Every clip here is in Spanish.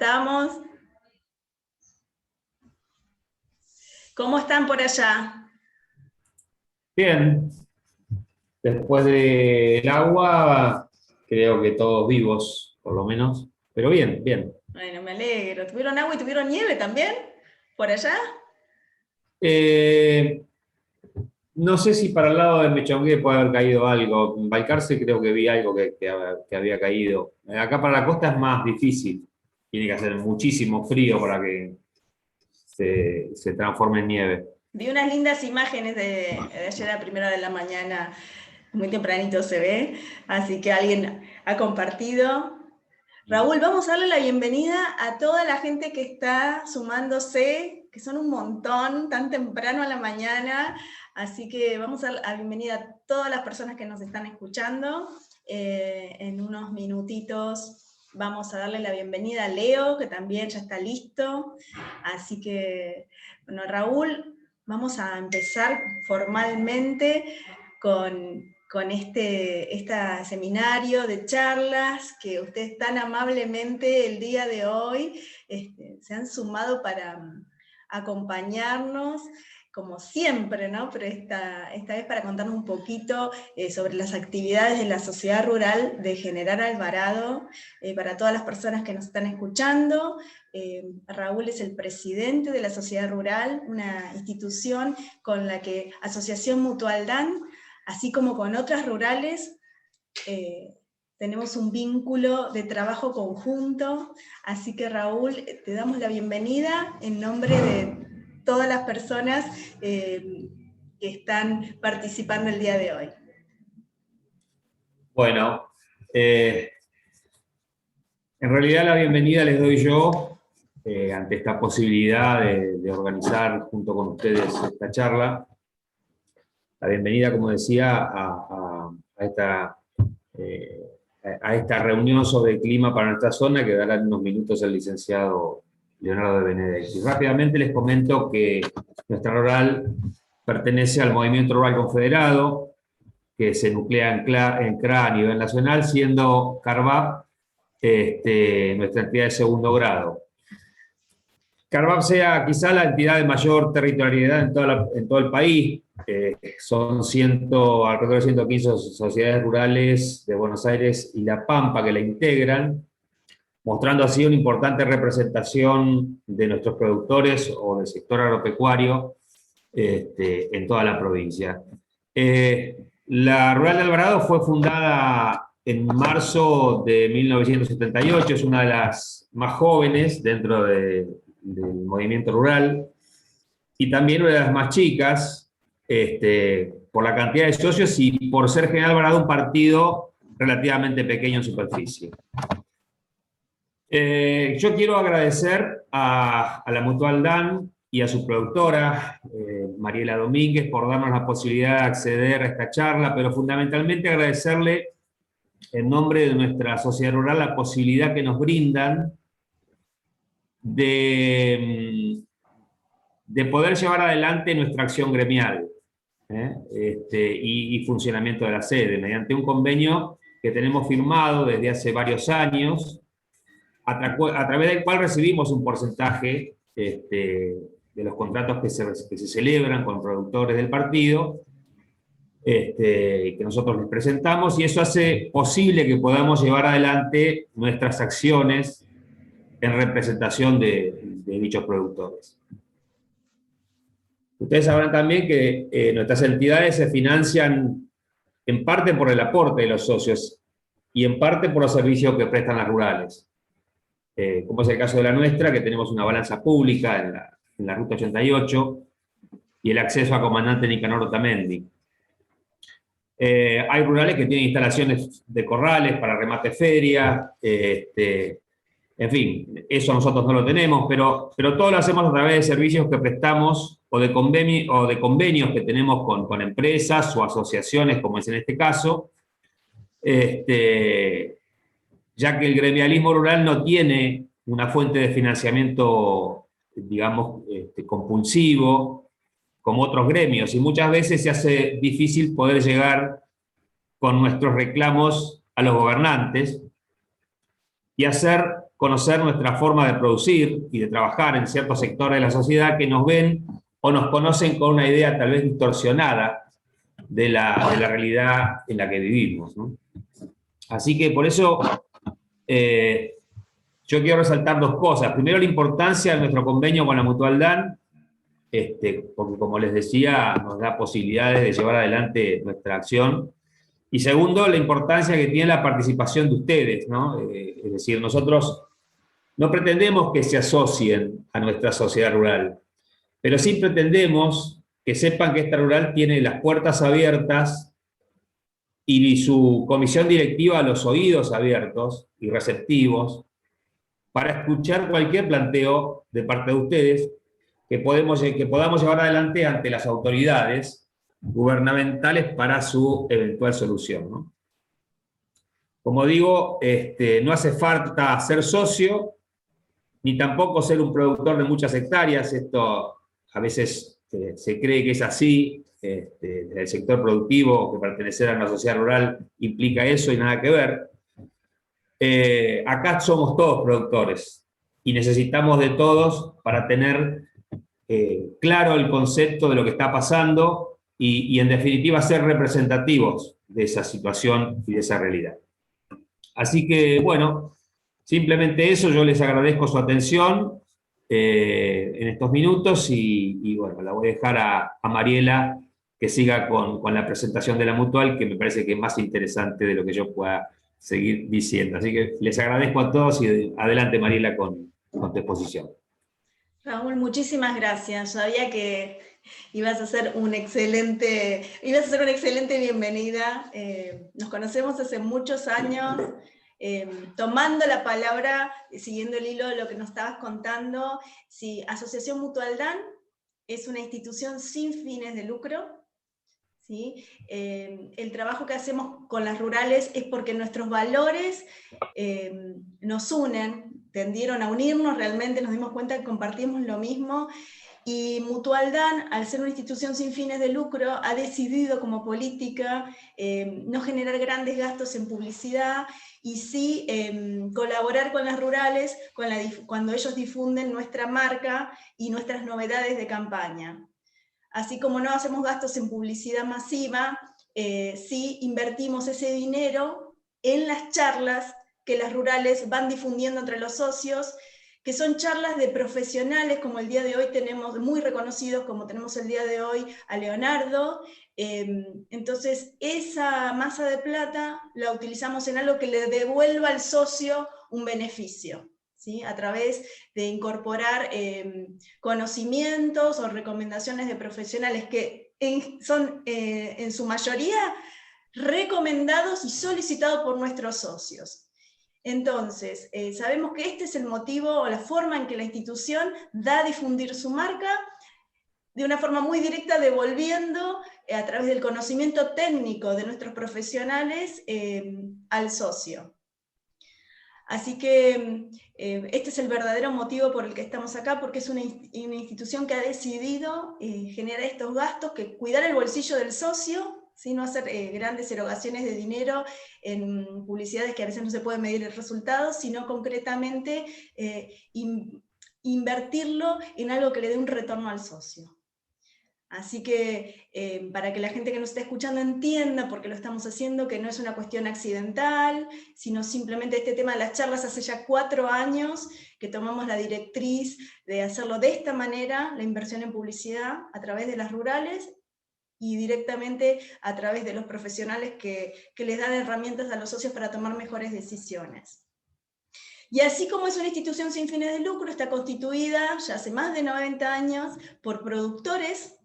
estamos. ¿Cómo están por allá? Bien, después del agua, creo que todos vivos, por lo menos, pero bien, bien. Bueno, me alegro. ¿Tuvieron agua y tuvieron nieve también? ¿Por allá? Eh, no sé si para el lado de Mechongué puede haber caído algo. En Balcarce creo que vi algo que había caído. Acá para la costa es más difícil. Tiene que hacer muchísimo frío para que se transforme en nieve. Vi unas lindas imágenes de ayer a primera de la mañana, muy tempranito se ve, así que alguien ha compartido. Raúl, vamos a darle la bienvenida a toda la gente que está sumándose, que son un montón, tan temprano a la mañana, así que vamos a dar la bienvenida a todas las personas que nos están escuchando. En unos minutitos vamos a darle la bienvenida a Leo, que también ya está listo, así que, bueno, Raúl, vamos a empezar formalmente con este seminario de charlas que ustedes tan amablemente el día de hoy se han sumado para acompañarnos, como siempre, ¿no? Pero esta vez para contarnos un poquito sobre las actividades de la Sociedad Rural de General Alvarado, para todas las personas que nos están escuchando. Raúl es el presidente de la Sociedad Rural, una institución con la que Asociación Mutualdán, así como con otras rurales, tenemos un vínculo de trabajo conjunto, así que Raúl, te damos la bienvenida en nombre de todas las personas que están participando el día de hoy. Bueno, en realidad la bienvenida les doy yo ante esta posibilidad de organizar junto con ustedes esta charla. La bienvenida, como decía, a esta reunión sobre el clima para nuestra zona que dará en unos minutos el licenciado Leonardo de Benedetti. Rápidamente les comento que nuestra rural pertenece al Movimiento Rural Confederado, que se nuclea en CRA a nivel nacional, siendo CARVAP nuestra entidad de segundo grado. CARVAP sea quizá la entidad de mayor territorialidad en todo el país. Son alrededor de 115 sociedades rurales de Buenos Aires y La Pampa que la integran, mostrando así una importante representación de nuestros productores o del sector agropecuario en toda la provincia. La Rural de Alvarado fue fundada en marzo de 1978, es una de las más jóvenes dentro del movimiento rural, y también una de las más chicas, por la cantidad de socios y por ser General Alvarado un partido relativamente pequeño en superficie. Yo quiero agradecer a la Mutualdán y a su productora, Mariela Domínguez, por darnos la posibilidad de acceder a esta charla, pero fundamentalmente agradecerle en nombre de nuestra sociedad rural la posibilidad que nos brindan de poder llevar adelante nuestra acción gremial y funcionamiento de la sede, mediante un convenio que tenemos firmado desde hace varios años, a través del cual recibimos un porcentaje de los contratos que se celebran con productores del partido, que nosotros les presentamos, y eso hace posible que podamos llevar adelante nuestras acciones en representación de dichos productores. Ustedes sabrán también que nuestras entidades se financian en parte por el aporte de los socios y en parte por los servicios que prestan las rurales. Como es el caso de la nuestra, que tenemos una balanza pública en la Ruta 88 y el acceso a Comandante Nicanor Otamendi. Hay rurales que tienen instalaciones de corrales para remate feria, en fin, eso nosotros no lo tenemos, pero todo lo hacemos a través de servicios que prestamos o de convenios que tenemos con empresas o asociaciones, como es en este caso, ya que el gremialismo rural no tiene una fuente de financiamiento, digamos, compulsivo, como otros gremios, y muchas veces se hace difícil poder llegar con nuestros reclamos a los gobernantes y hacer conocer nuestra forma de producir y de trabajar en ciertos sectores de la sociedad que nos ven o nos conocen con una idea tal vez distorsionada de la realidad en la que vivimos, ¿no? Así que por eso yo quiero resaltar dos cosas. Primero, la importancia de nuestro convenio con la Mutualdad, porque como les decía, nos da posibilidades de llevar adelante nuestra acción. Y segundo, la importancia que tiene la participación de ustedes, ¿no? Es decir, nosotros no pretendemos que se asocien a nuestra sociedad rural, pero sí pretendemos que sepan que esta rural tiene las puertas abiertas y su comisión directiva los oídos abiertos y receptivos para escuchar cualquier planteo de parte de ustedes que podamos llevar adelante ante las autoridades gubernamentales para su eventual solución, ¿no? Como digo, no hace falta ser socio, ni tampoco ser un productor de muchas hectáreas. Esto a veces se cree que es así. El sector productivo, que pertenecer a una sociedad rural implica eso y nada que ver. Acá somos todos productores y necesitamos de todos para tener claro el concepto de lo que está pasando y en definitiva ser representativos de esa situación y de esa realidad. Así que, bueno, simplemente eso. Yo les agradezco su atención en estos minutos y bueno, la voy a dejar a Mariela que siga con la presentación de la Mutual, que me parece que es más interesante de lo que yo pueda seguir diciendo. Así que les agradezco a todos y adelante, Mariela, con tu exposición. Raúl, muchísimas gracias. Sabía que ibas a hacer una excelente bienvenida. Nos conocemos hace muchos años. Tomando la palabra, siguiendo el hilo de lo que nos estabas contando, sí, Asociación Mutualdad es una institución sin fines de lucro. ¿Sí? El trabajo que hacemos con las rurales es porque nuestros valores nos unen, tendieron a unirnos, realmente nos dimos cuenta que compartimos lo mismo, y Mutualdad, al ser una institución sin fines de lucro, ha decidido como política no generar grandes gastos en publicidad y sí colaborar con las rurales cuando ellos difunden nuestra marca y nuestras novedades de campaña. Así como no hacemos gastos en publicidad masiva, sí invertimos ese dinero en las charlas que las rurales van difundiendo entre los socios, que son charlas de profesionales, como el día de hoy tenemos, muy reconocidos, como tenemos el día de hoy a Leonardo. Entonces, esa masa de plata la utilizamos en algo que le devuelva al socio un beneficio, ¿sí? A través de incorporar conocimientos o recomendaciones de profesionales que son en su mayoría recomendados y solicitados por nuestros socios. Entonces, sabemos que este es el motivo o la forma en que la institución da a difundir su marca, de una forma muy directa, devolviendo a través del conocimiento técnico de nuestros profesionales al socio. Así que este es el verdadero motivo por el que estamos acá, porque es una institución que ha decidido generar estos gastos, que cuidar el bolsillo del socio, ¿sí? No hacer grandes erogaciones de dinero en publicidades que a veces no se puede medir el resultado, sino concretamente invertirlo en algo que le dé un retorno al socio. Así que para que la gente que nos está escuchando entienda por qué lo estamos haciendo, que no es una cuestión accidental, sino simplemente este tema de las charlas hace ya 4 años que tomamos la directriz de hacerlo de esta manera, la inversión en publicidad a través de las rurales y directamente a través de los profesionales que les dan herramientas a los socios para tomar mejores decisiones. Y así como es una institución sin fines de lucro, está constituida ya hace más de 90 años por productores.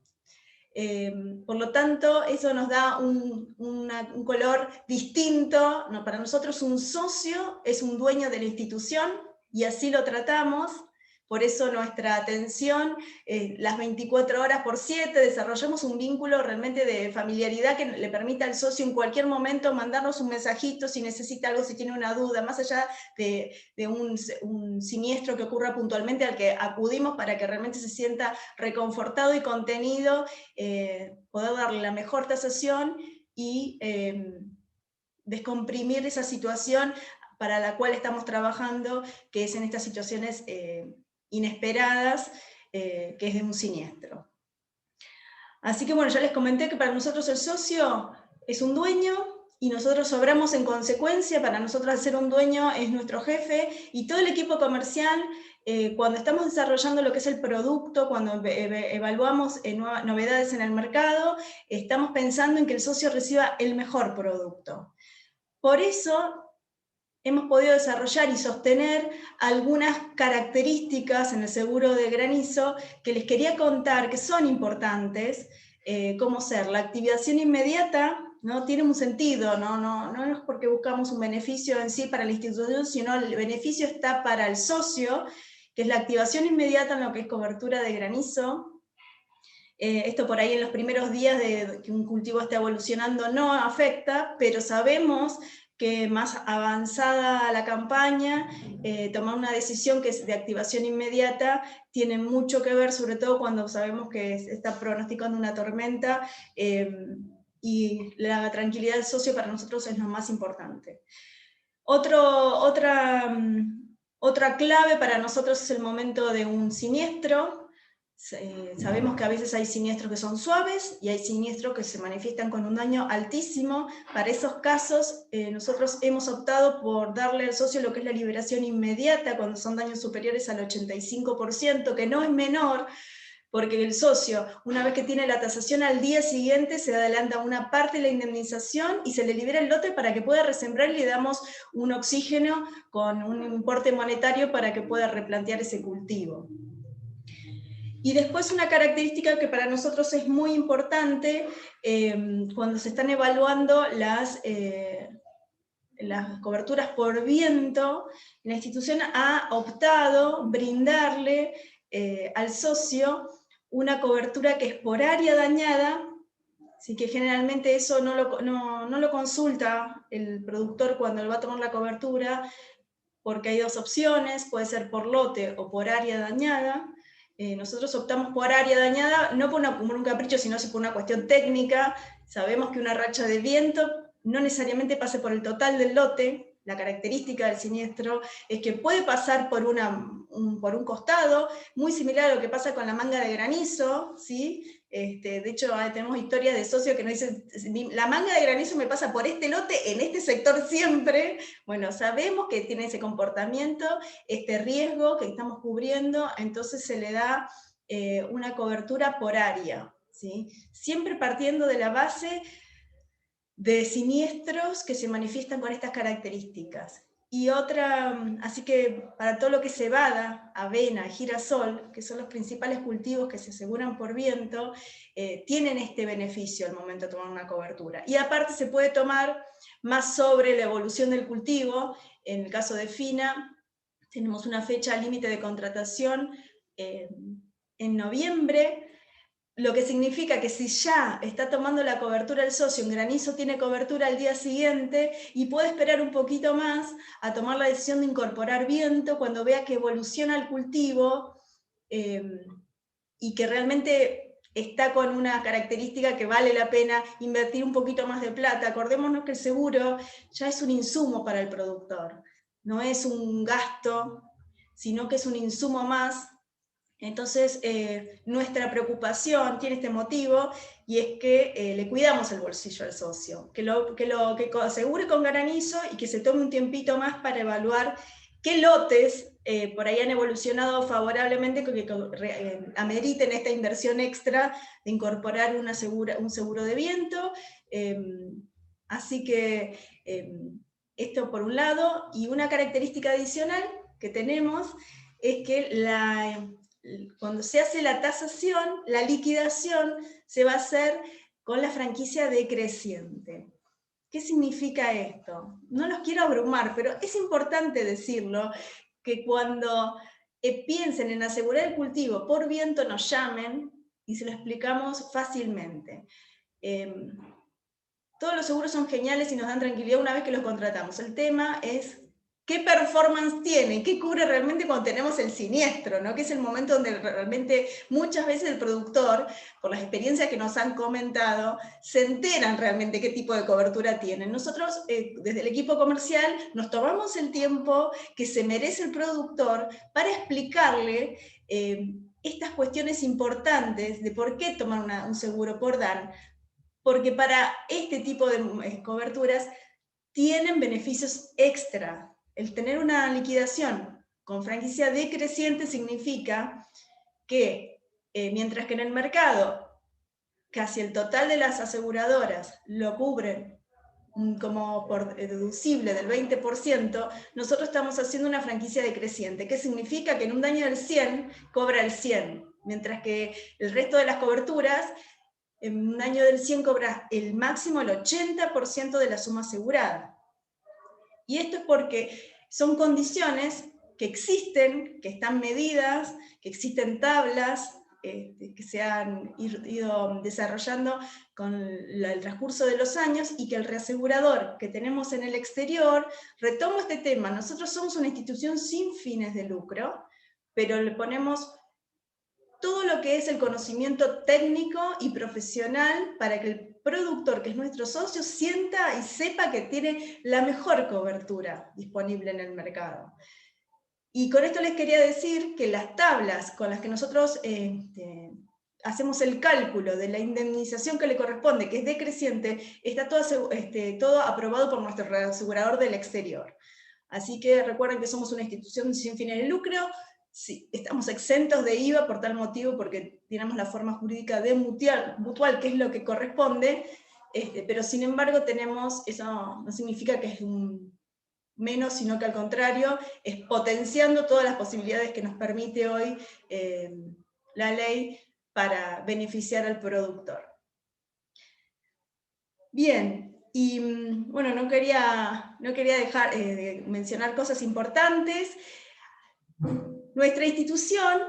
Por lo tanto, eso nos da un color distinto. No, para nosotros un socio es un dueño de la institución, y así lo tratamos. Por eso nuestra atención, las 24 horas por 7, desarrollamos un vínculo realmente de familiaridad que le permita al socio en cualquier momento mandarnos un mensajito si necesita algo, si tiene una duda, más allá de un siniestro que ocurra puntualmente al que acudimos para que realmente se sienta reconfortado y contenido, poder darle la mejor tasación y descomprimir esa situación para la cual estamos trabajando, que es en estas situaciones inesperadas, que es de un siniestro. Así que bueno, ya les comenté que para nosotros el socio es un dueño, y nosotros obramos en consecuencia. Para nosotros al ser un dueño es nuestro jefe, y todo el equipo comercial, cuando estamos desarrollando lo que es el producto, cuando evaluamos novedades en el mercado, estamos pensando en que el socio reciba el mejor producto. Por eso hemos podido desarrollar y sostener algunas características en el seguro de granizo que les quería contar, que son importantes, como ser la activación inmediata, ¿no? Tiene un sentido, no es porque buscamos un beneficio en sí para la institución, sino el beneficio está para el socio, que es la activación inmediata en lo que es cobertura de granizo. Esto por ahí en los primeros días de que un cultivo está evolucionando no afecta, pero sabemos que más avanzada la campaña, tomar una decisión que es de activación inmediata tiene mucho que ver, sobre todo cuando sabemos que está pronosticando una tormenta, y la tranquilidad del socio para nosotros es lo más importante. Otra clave para nosotros es el momento de un siniestro. Sabemos que a veces hay siniestros que son suaves y hay siniestros que se manifiestan con un daño altísimo. Para esos casos, nosotros hemos optado por darle al socio lo que es la liberación inmediata cuando son daños superiores al 85%, que no es menor, porque el socio, una vez que tiene la tasación al día siguiente, se adelanta una parte de la indemnización y se le libera el lote para que pueda resembrar, y le damos un oxígeno con un importe monetario para que pueda replantear ese cultivo. Y después una característica que para nosotros es muy importante, cuando se están evaluando las coberturas por viento, la institución ha optado brindarle al socio una cobertura que es por área dañada, así que generalmente eso no lo consulta el productor cuando él va a tomar la cobertura, porque hay dos opciones, puede ser por lote o por área dañada. Nosotros optamos por área dañada, no por un capricho, sino por una cuestión técnica. Sabemos que una racha de viento no necesariamente pase por el total del lote. La característica del siniestro es que puede pasar por un costado, muy similar a lo que pasa con la manga de granizo, ¿sí? De hecho, tenemos historias de socios que nos dicen, la manga de granizo me pasa por este lote, en este sector siempre. Bueno, sabemos que tiene ese comportamiento, este riesgo que estamos cubriendo, entonces se le da una cobertura por área, ¿sí? Siempre partiendo de la base de siniestros que se manifiestan con estas características. Y otra, así que para todo lo que es cebada, avena, girasol, que son los principales cultivos que se aseguran por viento, tienen este beneficio al momento de tomar una cobertura. Y aparte se puede tomar más sobre la evolución del cultivo. En el caso de fina, tenemos una fecha límite de contratación en noviembre, lo que significa que si ya está tomando la cobertura el socio, en granizo tiene cobertura al día siguiente y puede esperar un poquito más a tomar la decisión de incorporar viento cuando vea que evoluciona el cultivo y que realmente está con una característica que vale la pena invertir un poquito más de plata. Acordémonos que el seguro ya es un insumo para el productor, no es un gasto, sino que es un insumo más. Entonces, nuestra preocupación tiene este motivo, y es que le cuidamos el bolsillo al socio, que asegure con granizo y que se tome un tiempito más para evaluar qué lotes por ahí han evolucionado favorablemente, que ameriten esta inversión extra de incorporar un seguro de viento. Así que esto por un lado, y una característica adicional que tenemos es que cuando se hace la tasación, la liquidación se va a hacer con la franquicia decreciente. ¿Qué significa esto? No los quiero abrumar, pero es importante decirlo, que cuando piensen en asegurar el cultivo por viento, nos llamen y se lo explicamos fácilmente. Todos los seguros son geniales y nos dan tranquilidad una vez que los contratamos. El tema es qué performance tiene, qué cubre realmente cuando tenemos el siniestro, ¿no? Que es el momento donde realmente muchas veces el productor, por las experiencias que nos han comentado, se enteran realmente qué tipo de cobertura tienen. Nosotros, desde el equipo comercial, nos tomamos el tiempo que se merece el productor para explicarle estas cuestiones importantes de por qué tomar un seguro por DAN, porque para este tipo de coberturas tienen beneficios extra. El tener una liquidación con franquicia decreciente significa que, mientras que en el mercado casi el total de las aseguradoras lo cubren como por deducible del 20%, nosotros estamos haciendo una franquicia decreciente, que significa que en un daño del 100 cobra el 100, mientras que el resto de las coberturas, en un daño del 100 cobra el máximo el 80% de la suma asegurada. Y esto es porque son condiciones que existen, que están medidas, que existen tablas que se han ido desarrollando con el transcurso de los años, y que el reasegurador que tenemos en el exterior, retomo este tema, nosotros somos una institución sin fines de lucro, pero le ponemos todo lo que es el conocimiento técnico y profesional para que el productor, que es nuestro socio, sienta y sepa que tiene la mejor cobertura disponible en el mercado. Y con esto les quería decir que las tablas con las que nosotros hacemos el cálculo de la indemnización que le corresponde, que es decreciente, está todo aprobado por nuestro reasegurador del exterior. Así que recuerden que somos una institución sin fines de lucro. Sí, estamos exentos de IVA por tal motivo, porque tenemos la forma jurídica de mutual, que es lo que corresponde, pero sin embargo eso no significa que es un menos, sino que al contrario, es potenciando todas las posibilidades que nos permite hoy la ley para beneficiar al productor. Bien, y bueno, no quería dejar de mencionar cosas importantes. Nuestra institución,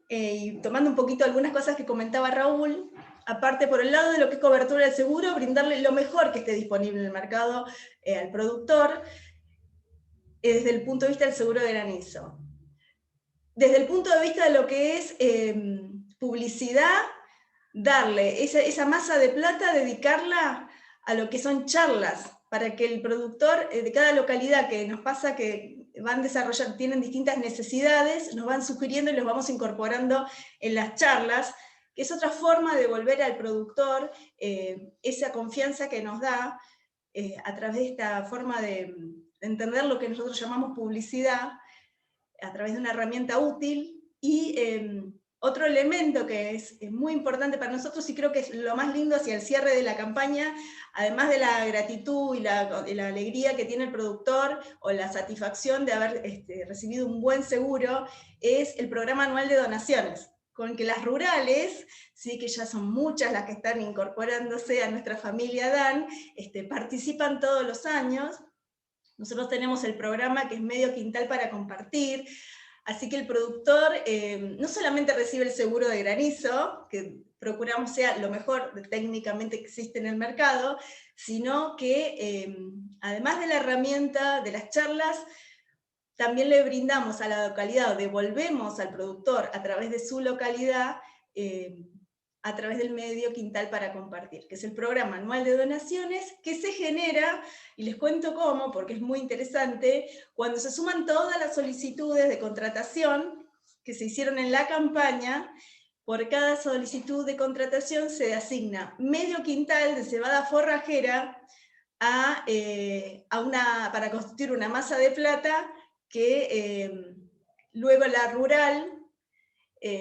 y tomando un poquito algunas cosas que comentaba Raúl, aparte por el lado de lo que es cobertura del seguro, brindarle lo mejor que esté disponible en el mercado al productor, desde el punto de vista del seguro de granizo. Desde el punto de vista de lo que es publicidad, darle esa masa de plata, dedicarla a lo que son charlas, para que el productor de cada localidad, que nos pasa que van desarrollando, tienen distintas necesidades, nos van sugiriendo y los vamos incorporando en las charlas, que es otra forma de devolver al productor esa confianza que nos da a través de esta forma de entender lo que nosotros llamamos publicidad, a través de una herramienta útil. Y otro elemento que es muy importante para nosotros, y creo que es lo más lindo hacia el cierre de la campaña, además de la gratitud y la alegría que tiene el productor, o la satisfacción de haber recibido un buen seguro, es el programa anual de donaciones, con que las rurales, sí, que ya son muchas las que están incorporándose a nuestra familia DAN, participan todos los años. Nosotros tenemos el programa que es Medio Quintal para Compartir, así que el productor no solamente recibe el seguro de granizo, que procuramos sea lo mejor técnicamente que existe en el mercado, sino que además de la herramienta de las charlas, también le brindamos a la localidad, o devolvemos al productor a través de su localidad, a través del Medio Quintal para Compartir, que es el programa anual de donaciones que se genera, y les cuento cómo, porque es muy interesante, cuando se suman todas las solicitudes de contratación que se hicieron en la campaña. Por cada solicitud de contratación se asigna medio quintal de cebada forrajera para constituir una masa de plata que luego la rural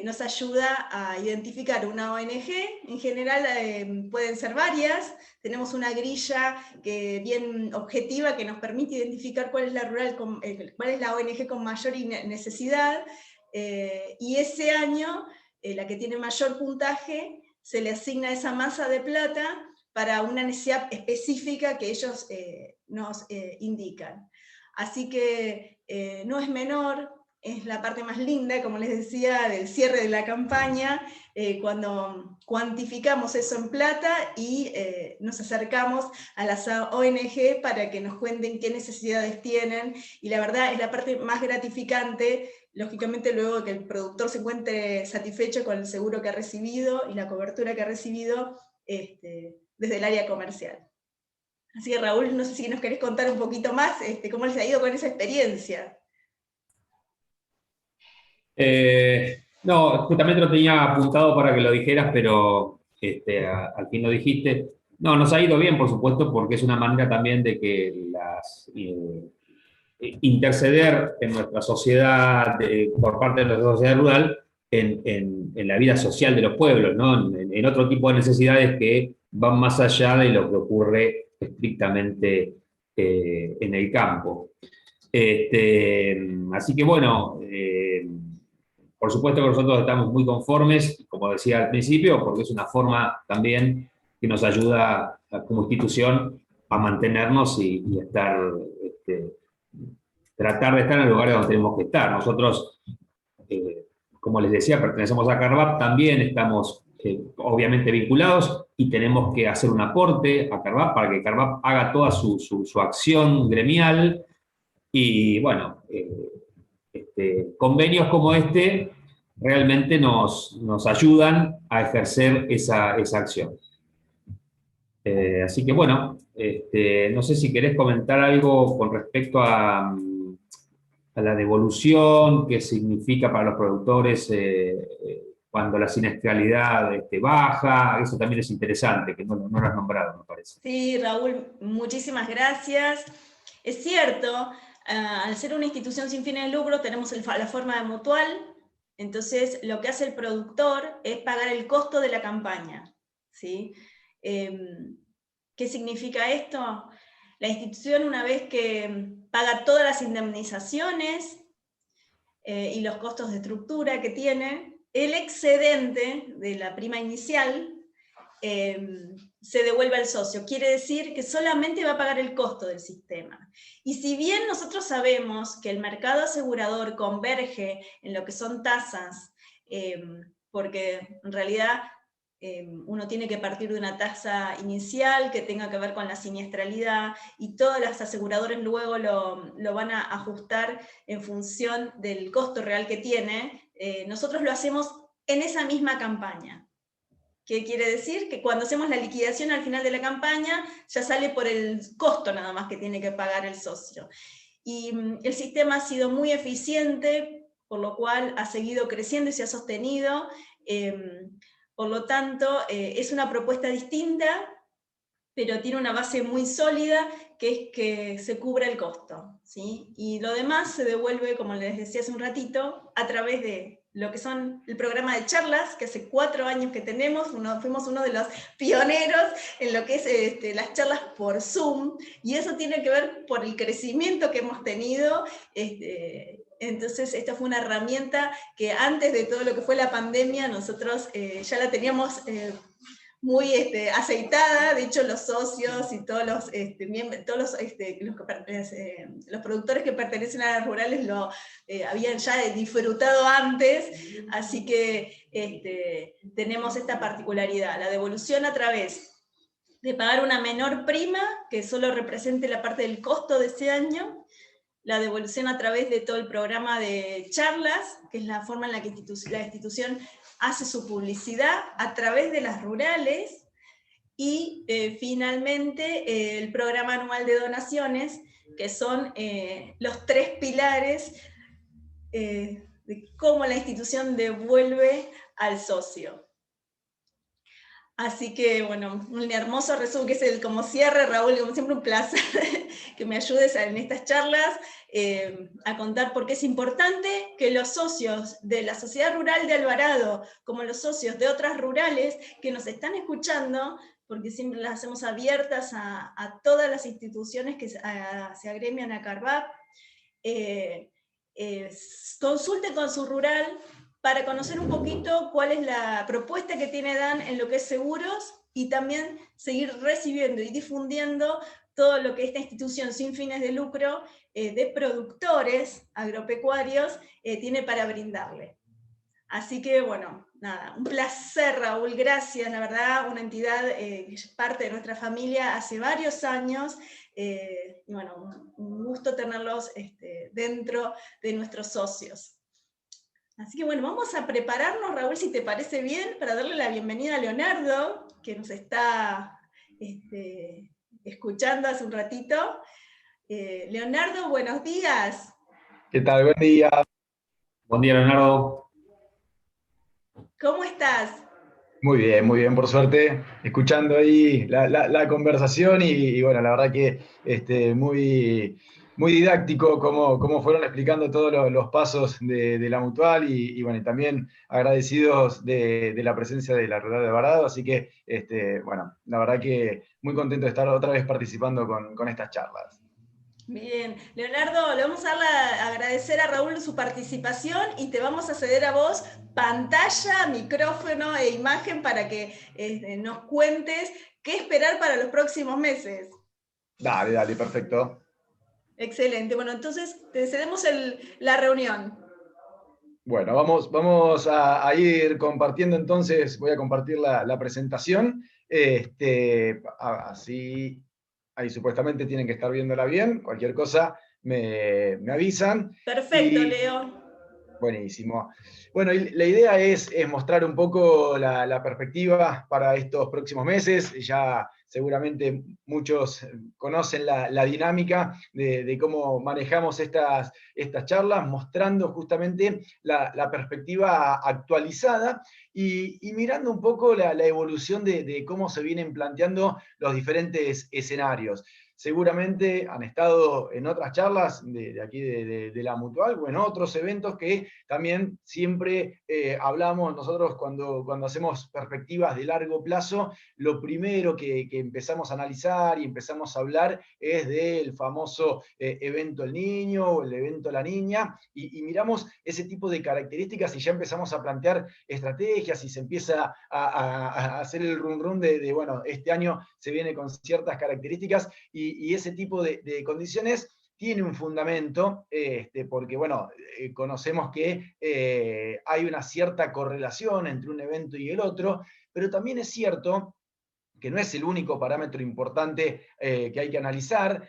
nos ayuda a identificar una ONG. En general pueden ser varias. Tenemos una grilla bien objetiva que nos permite identificar cuál es cuál es la ONG con mayor necesidad, y ese año la que tiene mayor puntaje se le asigna esa masa de plata para una necesidad específica que ellos nos indican. Así que no es menor es la parte más linda, como les decía, del cierre de la campaña, cuando cuantificamos eso en plata y nos acercamos a las ONG para que nos cuenten qué necesidades tienen, y la verdad es la parte más gratificante, lógicamente luego que el productor se encuentre satisfecho con el seguro que ha recibido y la cobertura que ha recibido desde el área comercial. Así que Raúl, no sé si nos querés contar un poquito más cómo les ha ido con esa experiencia. No, justamente lo tenía apuntado para que lo dijeras, pero al fin lo dijiste. No, nos ha ido bien, por supuesto, porque es una manera también de que interceder en nuestra sociedad, por parte de nuestra sociedad rural, en la vida social de los pueblos, ¿no? En otro tipo de necesidades que van más allá de lo que ocurre estrictamente en el campo. Así que bueno, por supuesto que nosotros estamos muy conformes, como decía al principio, porque es una forma también que nos ayuda como institución a mantenernos y estar, tratar de estar en el lugar donde tenemos que estar. Nosotros, como les decía, pertenecemos a CARVAP, también estamos obviamente vinculados y tenemos que hacer un aporte a CARVAP para que CARVAP haga toda su acción gremial y bueno, convenios como este realmente nos ayudan a ejercer esa acción. Así que bueno, no sé si querés comentar algo con respecto a la devolución, qué significa para los productores cuando la siniestralidad baja. Eso también es interesante, que no lo has nombrado, me parece. Sí, Raúl, muchísimas gracias. Es cierto, al ser una institución sin fines de lucro tenemos la forma de mutual, entonces lo que hace el productor es pagar el costo de la campaña, ¿sí? ¿Qué significa esto? La institución, una vez que paga todas las indemnizaciones y los costos de estructura que tiene, el excedente de la prima inicial se devuelve al socio. Quiere decir que solamente va a pagar el costo del sistema. Y si bien nosotros sabemos que el mercado asegurador converge en lo que son tasas, porque en realidad uno tiene que partir de una tasa inicial que tenga que ver con la siniestralidad, y todas las aseguradoras luego lo van a ajustar en función del costo real que tiene, nosotros lo hacemos en esa misma campaña. ¿Qué quiere decir? Que cuando hacemos la liquidación al final de la campaña, ya sale por el costo nada más que tiene que pagar el socio. Y el sistema ha sido muy eficiente, por lo cual ha seguido creciendo y se ha sostenido. Por lo tanto, es una propuesta distinta, pero tiene una base muy sólida, que es que se cubra el costo, ¿sí? Y lo demás se devuelve, como les decía hace un ratito, a través de lo que son el programa de charlas, que hace 4 años que tenemos, fuimos uno de los pioneros en lo que es las charlas por Zoom, y eso tiene que ver por el crecimiento que hemos tenido. Entonces esta fue una herramienta que antes de todo lo que fue la pandemia, nosotros ya la teníamos muy aceitada. De hecho los socios y todos los los productores que pertenecen a las rurales lo habían ya disfrutado antes, así que tenemos esta particularidad, la devolución a través de pagar una menor prima, que solo represente la parte del costo de ese año, la devolución a través de todo el programa de charlas, que es la forma en la que la institución hace su publicidad a través de las rurales, y finalmente el programa anual de donaciones, que son los 3 pilares de cómo la institución devuelve al socio. Así que, bueno, un hermoso resumen, que es como cierre, Raúl, como siempre un placer que me ayudes en estas charlas a contar por qué es importante que los socios de la Sociedad Rural de Alvarado, como los socios de otras rurales que nos están escuchando, porque siempre las hacemos abiertas a todas las instituciones que se agremian a CARVAP, consulten con su rural para conocer un poquito cuál es la propuesta que tiene DAN en lo que es seguros, y también seguir recibiendo y difundiendo todo lo que esta institución sin fines de lucro de productores agropecuarios tiene para brindarle. Así que, bueno, nada, un placer, Raúl, gracias, la verdad, una entidad que es parte de nuestra familia hace varios años, y bueno, un gusto tenerlos dentro de nuestros socios. Así que bueno, vamos a prepararnos, Raúl, si te parece bien, para darle la bienvenida a Leonardo, que nos está escuchando hace un ratito. Leonardo, buenos días. ¿Qué tal? Buen día. Buen día, Leonardo. ¿Cómo estás? Muy bien, por suerte. Escuchando ahí la conversación y bueno, la verdad que muy, muy didáctico cómo fueron explicando todos los pasos de la Mutual y bueno, y también agradecidos de la presencia de la Rural de Alvarado. Así que, bueno, la verdad que muy contento de estar otra vez participando con estas charlas. Bien, Leonardo, le vamos a agradecer a Raúl su participación y te vamos a ceder a vos pantalla, micrófono e imagen para que nos cuentes qué esperar para los próximos meses. Dale, perfecto. Excelente, bueno, entonces te cedemos la reunión. Bueno, vamos a ir compartiendo entonces, voy a compartir la presentación. Así, ahí supuestamente tienen que estar viéndola bien, cualquier cosa me avisan. Perfecto, Leo. Buenísimo. Bueno, y la idea es mostrar un poco la perspectiva para estos próximos meses. Ya seguramente muchos conocen la dinámica de cómo manejamos estas charlas, mostrando justamente la perspectiva actualizada y mirando un poco la evolución de cómo se vienen planteando los diferentes escenarios. Seguramente han estado en otras charlas de aquí de la Mutual o en otros eventos que también siempre hablamos nosotros cuando hacemos perspectivas de largo plazo. Lo primero que empezamos a analizar y empezamos a hablar es del famoso evento El Niño o el evento La Niña, y miramos ese tipo de características y ya empezamos a plantear estrategias y se empieza a hacer el run de, bueno, este año se viene con ciertas características y ese tipo de condiciones tiene un fundamento, porque bueno, conocemos que hay una cierta correlación entre un evento y el otro, pero también es cierto que no es el único parámetro importante que hay que analizar.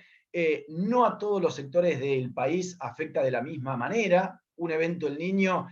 No a todos los sectores del país afecta de la misma manera. Un evento El Niño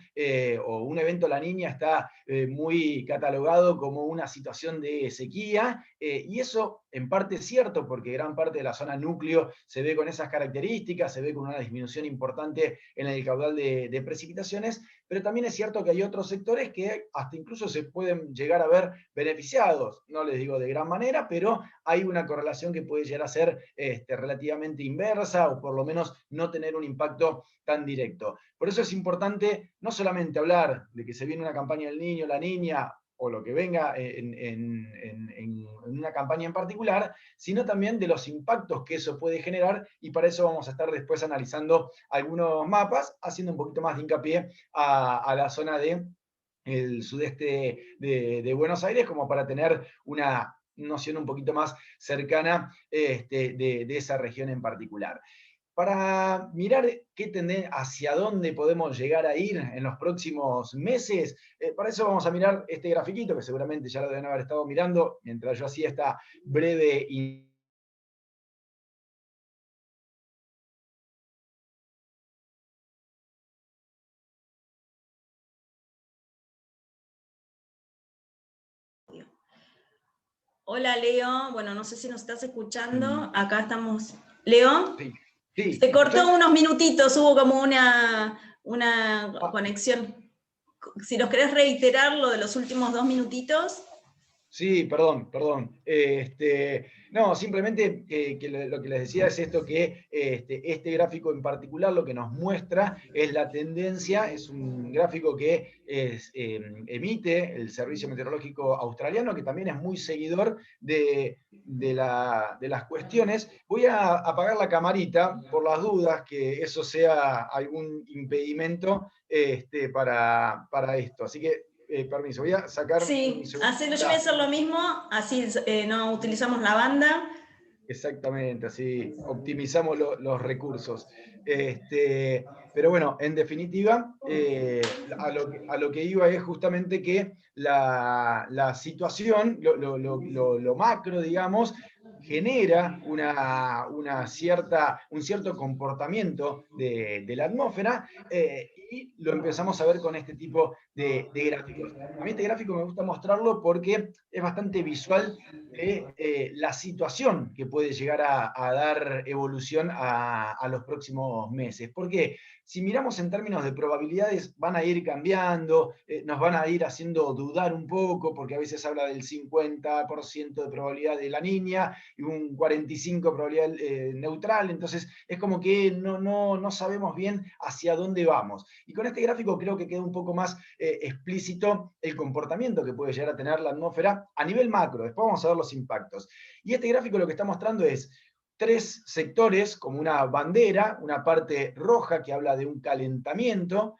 o un evento La Niña está muy catalogado como una situación de sequía, y eso en parte es cierto porque gran parte de la zona núcleo se ve con esas características, se ve con una disminución importante en el caudal de precipitaciones, pero también es cierto que hay otros sectores que hasta incluso se pueden llegar a ver beneficiados, no les digo de gran manera, pero hay una correlación que puede llegar a ser relativamente inversa o por lo menos no tener un impacto tan directo. Por eso es importante no solamente hablar de que se viene una campaña del niño, la niña, o lo que venga en una campaña en particular, sino también de los impactos que eso puede generar, y para eso vamos a estar después analizando algunos mapas, haciendo un poquito más de hincapié a la zona del sudeste de Buenos Aires, como para tener una noción un poquito más cercana de esa región en particular. Para mirar hacia dónde podemos llegar a ir en los próximos meses, para eso vamos a mirar este grafiquito, que seguramente ya lo deben haber estado mirando mientras yo hacía esta breve Hola, Leo. Bueno, no sé si nos estás escuchando. Acá estamos. ¿Leo? Sí, Se cortó unos minutitos, hubo como una conexión. Si nos querés reiterar lo de los últimos 2 minutitos. Sí, perdón. No, simplemente que lo que les decía es esto, que este gráfico en particular lo que nos muestra es la tendencia, es un gráfico que emite el Servicio Meteorológico Australiano, que también es muy seguidor de las cuestiones. Voy a apagar la camarita por las dudas, que eso sea algún impedimento para esto. Así que permiso, voy a sacar Sí, un segundo. yo voy a hacer lo mismo, así no utilizamos la banda. Exactamente, así optimizamos los recursos. Pero bueno, en definitiva, a lo que iba es justamente que la situación, lo macro, digamos, genera un cierto comportamiento de la atmósfera, y lo empezamos a ver con este tipo de gráficos. A mí este gráfico me gusta mostrarlo porque es bastante visual de la situación que puede llegar a dar evolución a los próximos meses. Porque si miramos en términos de probabilidades, van a ir cambiando, nos van a ir haciendo dudar un poco, porque a veces habla del 50% de probabilidad de la niña y un 45% de probabilidad neutral, entonces es como que no sabemos bien hacia dónde vamos. Y con este gráfico creo que queda un poco más explícito el comportamiento que puede llegar a tener la atmósfera a nivel macro. Después vamos a ver los impactos. Y este gráfico lo que está mostrando es 3 sectores como una bandera, una parte roja que habla de un calentamiento,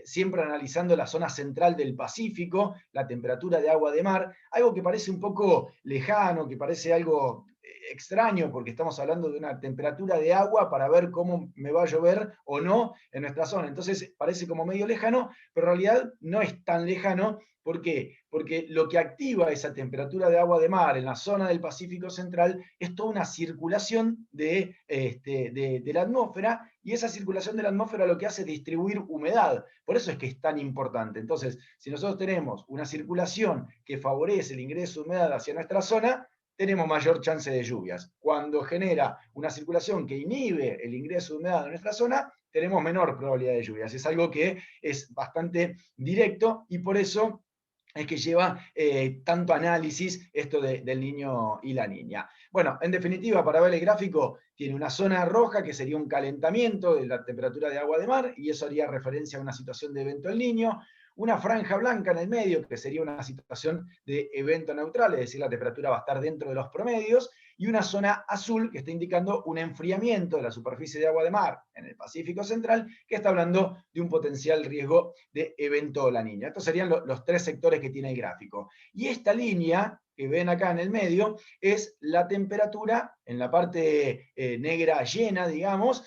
siempre analizando la zona central del Pacífico, la temperatura de agua de mar, algo que parece un poco lejano, que parece algo extraño, porque estamos hablando de una temperatura de agua para ver cómo me va a llover o no en nuestra zona. Entonces parece como medio lejano, pero en realidad no es tan lejano. ¿Por qué? Porque lo que activa esa temperatura de agua de mar en la zona del Pacífico Central es toda una circulación de la atmósfera, y esa circulación de la atmósfera lo que hace es distribuir humedad. Por eso es que es tan importante. Entonces, si nosotros tenemos una circulación que favorece el ingreso de humedad hacia nuestra zona, tenemos mayor chance de lluvias. Cuando genera una circulación que inhibe el ingreso de humedad a nuestra zona, tenemos menor probabilidad de lluvias. Es algo que es bastante directo, y por eso es que lleva tanto análisis esto del niño y la niña. Bueno, en definitiva, para ver el gráfico, tiene una zona roja que sería un calentamiento de la temperatura de agua de mar, y eso haría referencia a una situación de evento El Niño. Una franja blanca en el medio, que sería una situación de evento neutral, es decir, la temperatura va a estar dentro de los promedios, y una zona azul que está indicando un enfriamiento de la superficie de agua de mar en el Pacífico Central, que está hablando de un potencial riesgo de evento La Niña. Estos serían los 3 sectores que tiene el gráfico. Y esta línea que ven acá en el medio es la temperatura, en la parte negra llena, digamos,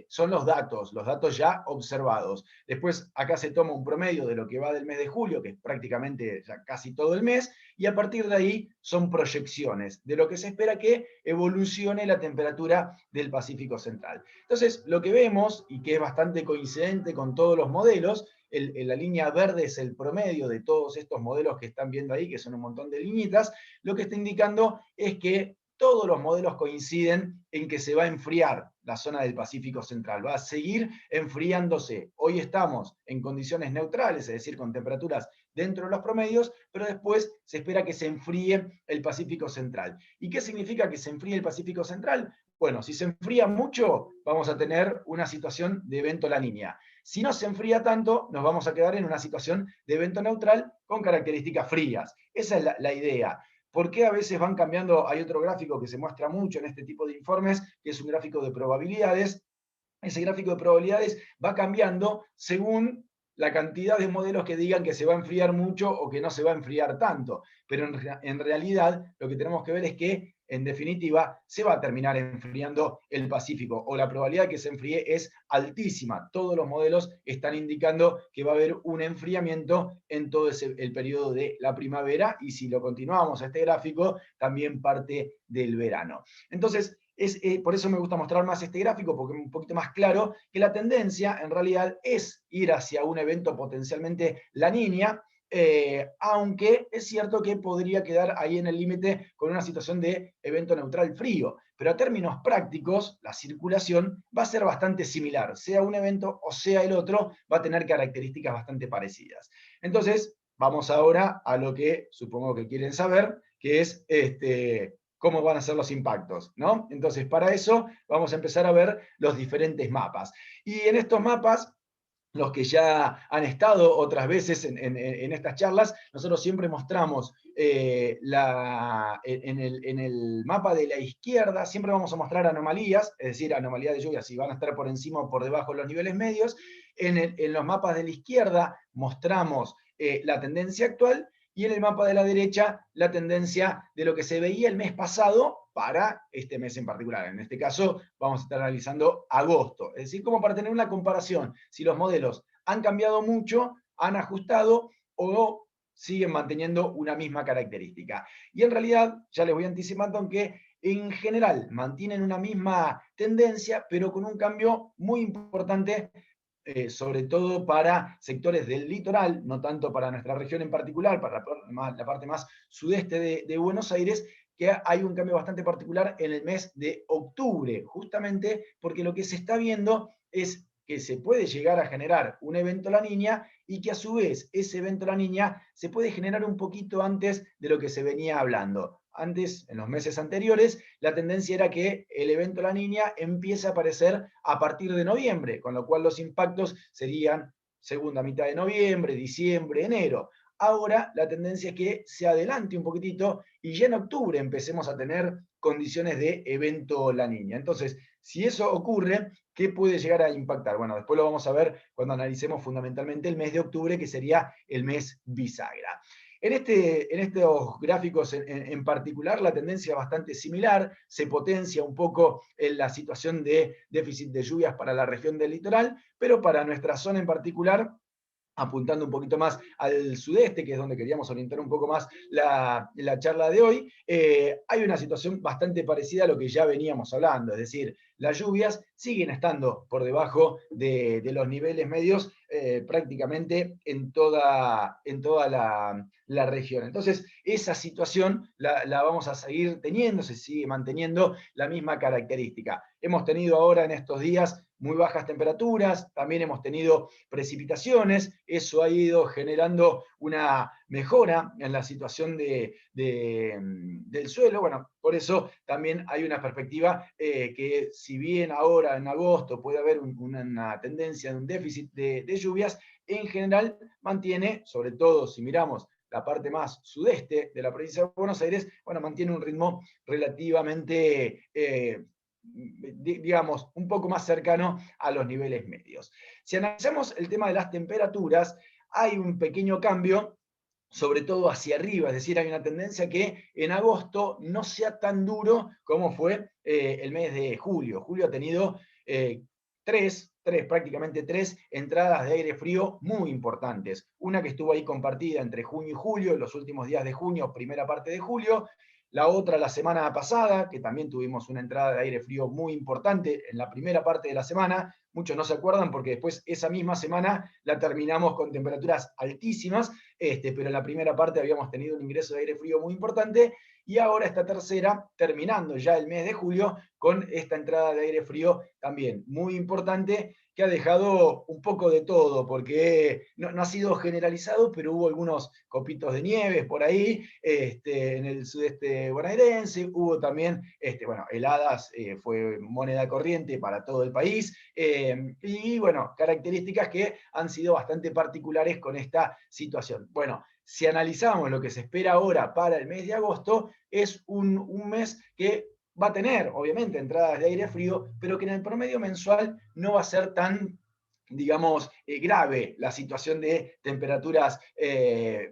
son los datos ya observados. Después acá se toma un promedio de lo que va del mes de julio, que es prácticamente ya casi todo el mes, y a partir de ahí son proyecciones de lo que se espera que evolucione la temperatura del Pacífico Central. Entonces, lo que vemos, y que es bastante coincidente con todos los modelos, la línea verde es el promedio de todos estos modelos que están viendo ahí, que son un montón de liñitas, lo que está indicando es que todos los modelos coinciden en que se va a enfriar la zona del Pacífico Central, va a seguir enfriándose. Hoy estamos en condiciones neutrales, es decir, con temperaturas dentro de los promedios, pero después se espera que se enfríe el Pacífico Central. ¿Y qué significa que se enfríe el Pacífico Central? Bueno, si se enfría mucho, vamos a tener una situación de evento La Niña. Si no se enfría tanto, nos vamos a quedar en una situación de evento neutral con características frías. Esa es la idea. ¿Por qué a veces van cambiando? Hay otro gráfico que se muestra mucho en este tipo de informes, que es un gráfico de probabilidades. Ese gráfico de probabilidades va cambiando según la cantidad de modelos que digan que se va a enfriar mucho o que no se va a enfriar tanto. Pero en realidad lo que tenemos que ver es que, en definitiva, se va a terminar enfriando el Pacífico, o la probabilidad de que se enfríe es altísima. Todos los modelos están indicando que va a haber un enfriamiento en todo el periodo de la primavera, y si lo continuamos a este gráfico, también parte del verano. Entonces, por eso me gusta mostrar más este gráfico, porque es un poquito más claro que la tendencia en realidad es ir hacia un evento potencialmente La Niña, aunque es cierto que podría quedar ahí en el límite con una situación de evento neutral frío. Pero a términos prácticos, la circulación va a ser bastante similar, sea un evento o sea el otro, va a tener características bastante parecidas. Entonces, vamos ahora a lo que supongo que quieren saber, que es cómo van a ser los impactos, ¿no? Entonces, para eso vamos a empezar a ver los diferentes mapas. Y en estos mapas, los que ya han estado otras veces en estas charlas, nosotros siempre mostramos en el mapa de la izquierda, siempre vamos a mostrar anomalías, es decir, anomalías de lluvia, si van a estar por encima o por debajo de los niveles medios. En los mapas de la izquierda mostramos la tendencia actual, y en el mapa de la derecha la tendencia de lo que se veía el mes pasado para este mes en particular. En este caso vamos a estar analizando agosto, es decir, como para tener una comparación, si los modelos han cambiado mucho, han ajustado o siguen manteniendo una misma característica. Y en realidad, ya les voy anticipando, aunque en general mantienen una misma tendencia, pero con un cambio muy importante, sobre todo para sectores del litoral, no tanto para nuestra región en particular, para la parte más sudeste de Buenos Aires, que hay un cambio bastante particular en el mes de octubre, justamente porque lo que se está viendo es que se puede llegar a generar un evento La Niña y que a su vez ese evento La Niña se puede generar un poquito antes de lo que se venía hablando. Antes, en los meses anteriores, la tendencia era que el evento La Niña empiece a aparecer a partir de noviembre, con lo cual los impactos serían segunda mitad de noviembre, diciembre, enero. Ahora la tendencia es que se adelante un poquitito y ya en octubre empecemos a tener condiciones de evento La Niña. Entonces, si eso ocurre, ¿qué puede llegar a impactar? Bueno, después lo vamos a ver cuando analicemos fundamentalmente el mes de octubre, que sería el mes bisagra. En estos gráficos en particular, la tendencia es bastante similar, se potencia un poco en la situación de déficit de lluvias para la región del litoral, pero para nuestra zona en particular, apuntando un poquito más al sudeste, que es donde queríamos orientar un poco más la charla de hoy, hay una situación bastante parecida a lo que ya veníamos hablando, es decir, las lluvias siguen estando por debajo de los niveles medios prácticamente en toda la región. Entonces, esa situación la vamos a seguir teniendo, se sigue manteniendo la misma característica. Hemos tenido ahora en estos días muy bajas temperaturas, también hemos tenido precipitaciones, eso ha ido generando una mejora en la situación del suelo. Bueno, por eso también hay una perspectiva que si bien ahora en agosto puede haber una tendencia de un déficit de lluvias, en general mantiene, sobre todo si miramos la parte más sudeste de la provincia de Buenos Aires, bueno, mantiene un ritmo relativamente digamos, un poco más cercano a los niveles medios. Si analizamos el tema de las temperaturas, hay un pequeño cambio, sobre todo hacia arriba, es decir, hay una tendencia que en agosto no sea tan duro como fue el mes de julio. Julio ha tenido prácticamente tres entradas de aire frío muy importantes. Una que estuvo ahí compartida entre junio y julio, los últimos días de junio, primera parte de julio. La otra la semana pasada, que también tuvimos una entrada de aire frío muy importante en la primera parte de la semana. Muchos no se acuerdan porque después esa misma semana la terminamos con temperaturas altísimas, pero en la primera parte habíamos tenido un ingreso de aire frío muy importante, y ahora esta tercera, terminando ya el mes de julio, con esta entrada de aire frío también muy importante, que ha dejado un poco de todo, porque no ha sido generalizado, pero hubo algunos copitos de nieve por ahí, en el sudeste bonaerense, hubo también, bueno, heladas, fue moneda corriente para todo el país, y bueno, características que han sido bastante particulares con esta situación. Bueno, si analizamos lo que se espera ahora para el mes de agosto, es un mes que va a tener, obviamente, entradas de aire frío, pero que en el promedio mensual no va a ser tan, digamos, grave la situación de temperaturas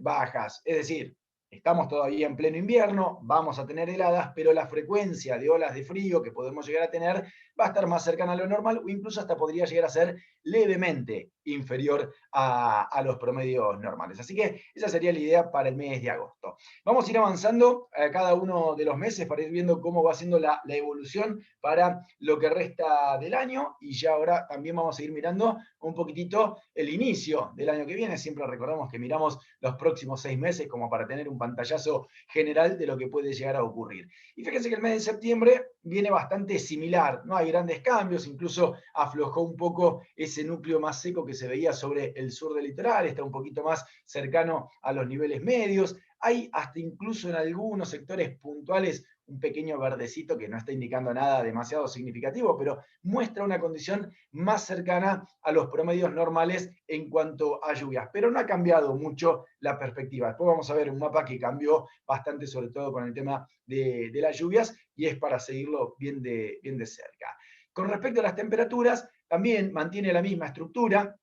bajas. Es decir, estamos todavía en pleno invierno, vamos a tener heladas, pero la frecuencia de olas de frío que podemos llegar a tener va a estar más cercana a lo normal, o incluso hasta podría llegar a ser levemente inferior a los promedios normales. Así que esa sería la idea para el mes de agosto. Vamos a ir avanzando a cada uno de los meses para ir viendo cómo va siendo la evolución para lo que resta del año, y ya ahora también vamos a ir mirando un poquitito el inicio del año que viene. Siempre recordamos que miramos los próximos 6 meses como para tener un pantallazo general de lo que puede llegar a ocurrir. Y fíjense que el mes de septiembre viene bastante similar, no hay grandes cambios, incluso aflojó un poco ese núcleo más seco que se veía sobre el sur del litoral, está un poquito más cercano a los niveles medios. Hay hasta incluso en algunos sectores puntuales un pequeño verdecito que no está indicando nada demasiado significativo, pero muestra una condición más cercana a los promedios normales en cuanto a lluvias. Pero no ha cambiado mucho la perspectiva. Después vamos a ver un mapa que cambió bastante, sobre todo con el tema de las lluvias, y es para seguirlo bien de cerca. Con respecto a las temperaturas, también mantiene la misma estructura,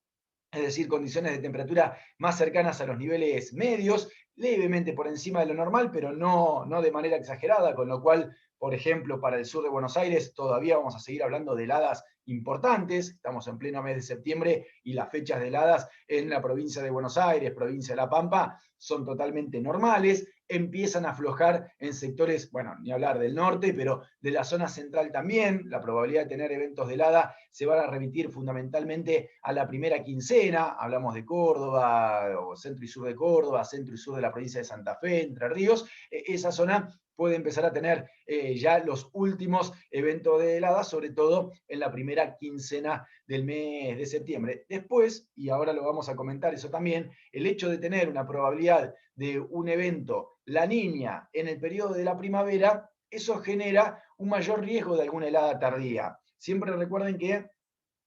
es decir, condiciones de temperatura más cercanas a los niveles medios. levemente por encima de lo normal, pero no de manera exagerada, con lo cual, por ejemplo, para el sur de Buenos Aires todavía vamos a seguir hablando de heladas importantes. Estamos en pleno mes de septiembre y las fechas de heladas en la provincia de Buenos Aires, provincia de La Pampa, son totalmente normales. Empiezan a aflojar en sectores, bueno, ni hablar del norte, pero de la zona central también. La probabilidad de tener eventos de helada se van a remitir fundamentalmente a la primera quincena. Hablamos de Córdoba, o centro y sur de Córdoba, centro y sur de la provincia de Santa Fe, Entre Ríos. Esa zona puede empezar a tener ya los últimos eventos de helada, sobre todo en la primera quincena del mes de septiembre. Después, y ahora lo vamos a comentar eso también, el hecho de tener una probabilidad de un evento La Niña en el periodo de la primavera, eso genera un mayor riesgo de alguna helada tardía. Siempre recuerden que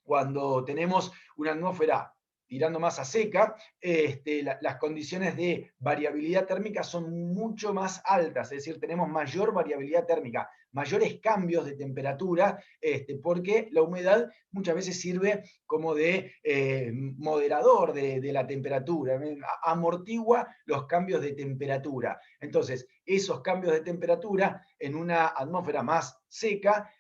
cuando tenemos una atmósfera tirando más a seca, las condiciones de variabilidad térmica son mucho más altas, es decir, tenemos mayor variabilidad térmica, mayores cambios de temperatura, porque la humedad muchas veces sirve como de moderador de la temperatura, amortigua los cambios de temperatura. Entonces, esos cambios de temperatura en una atmósfera más seca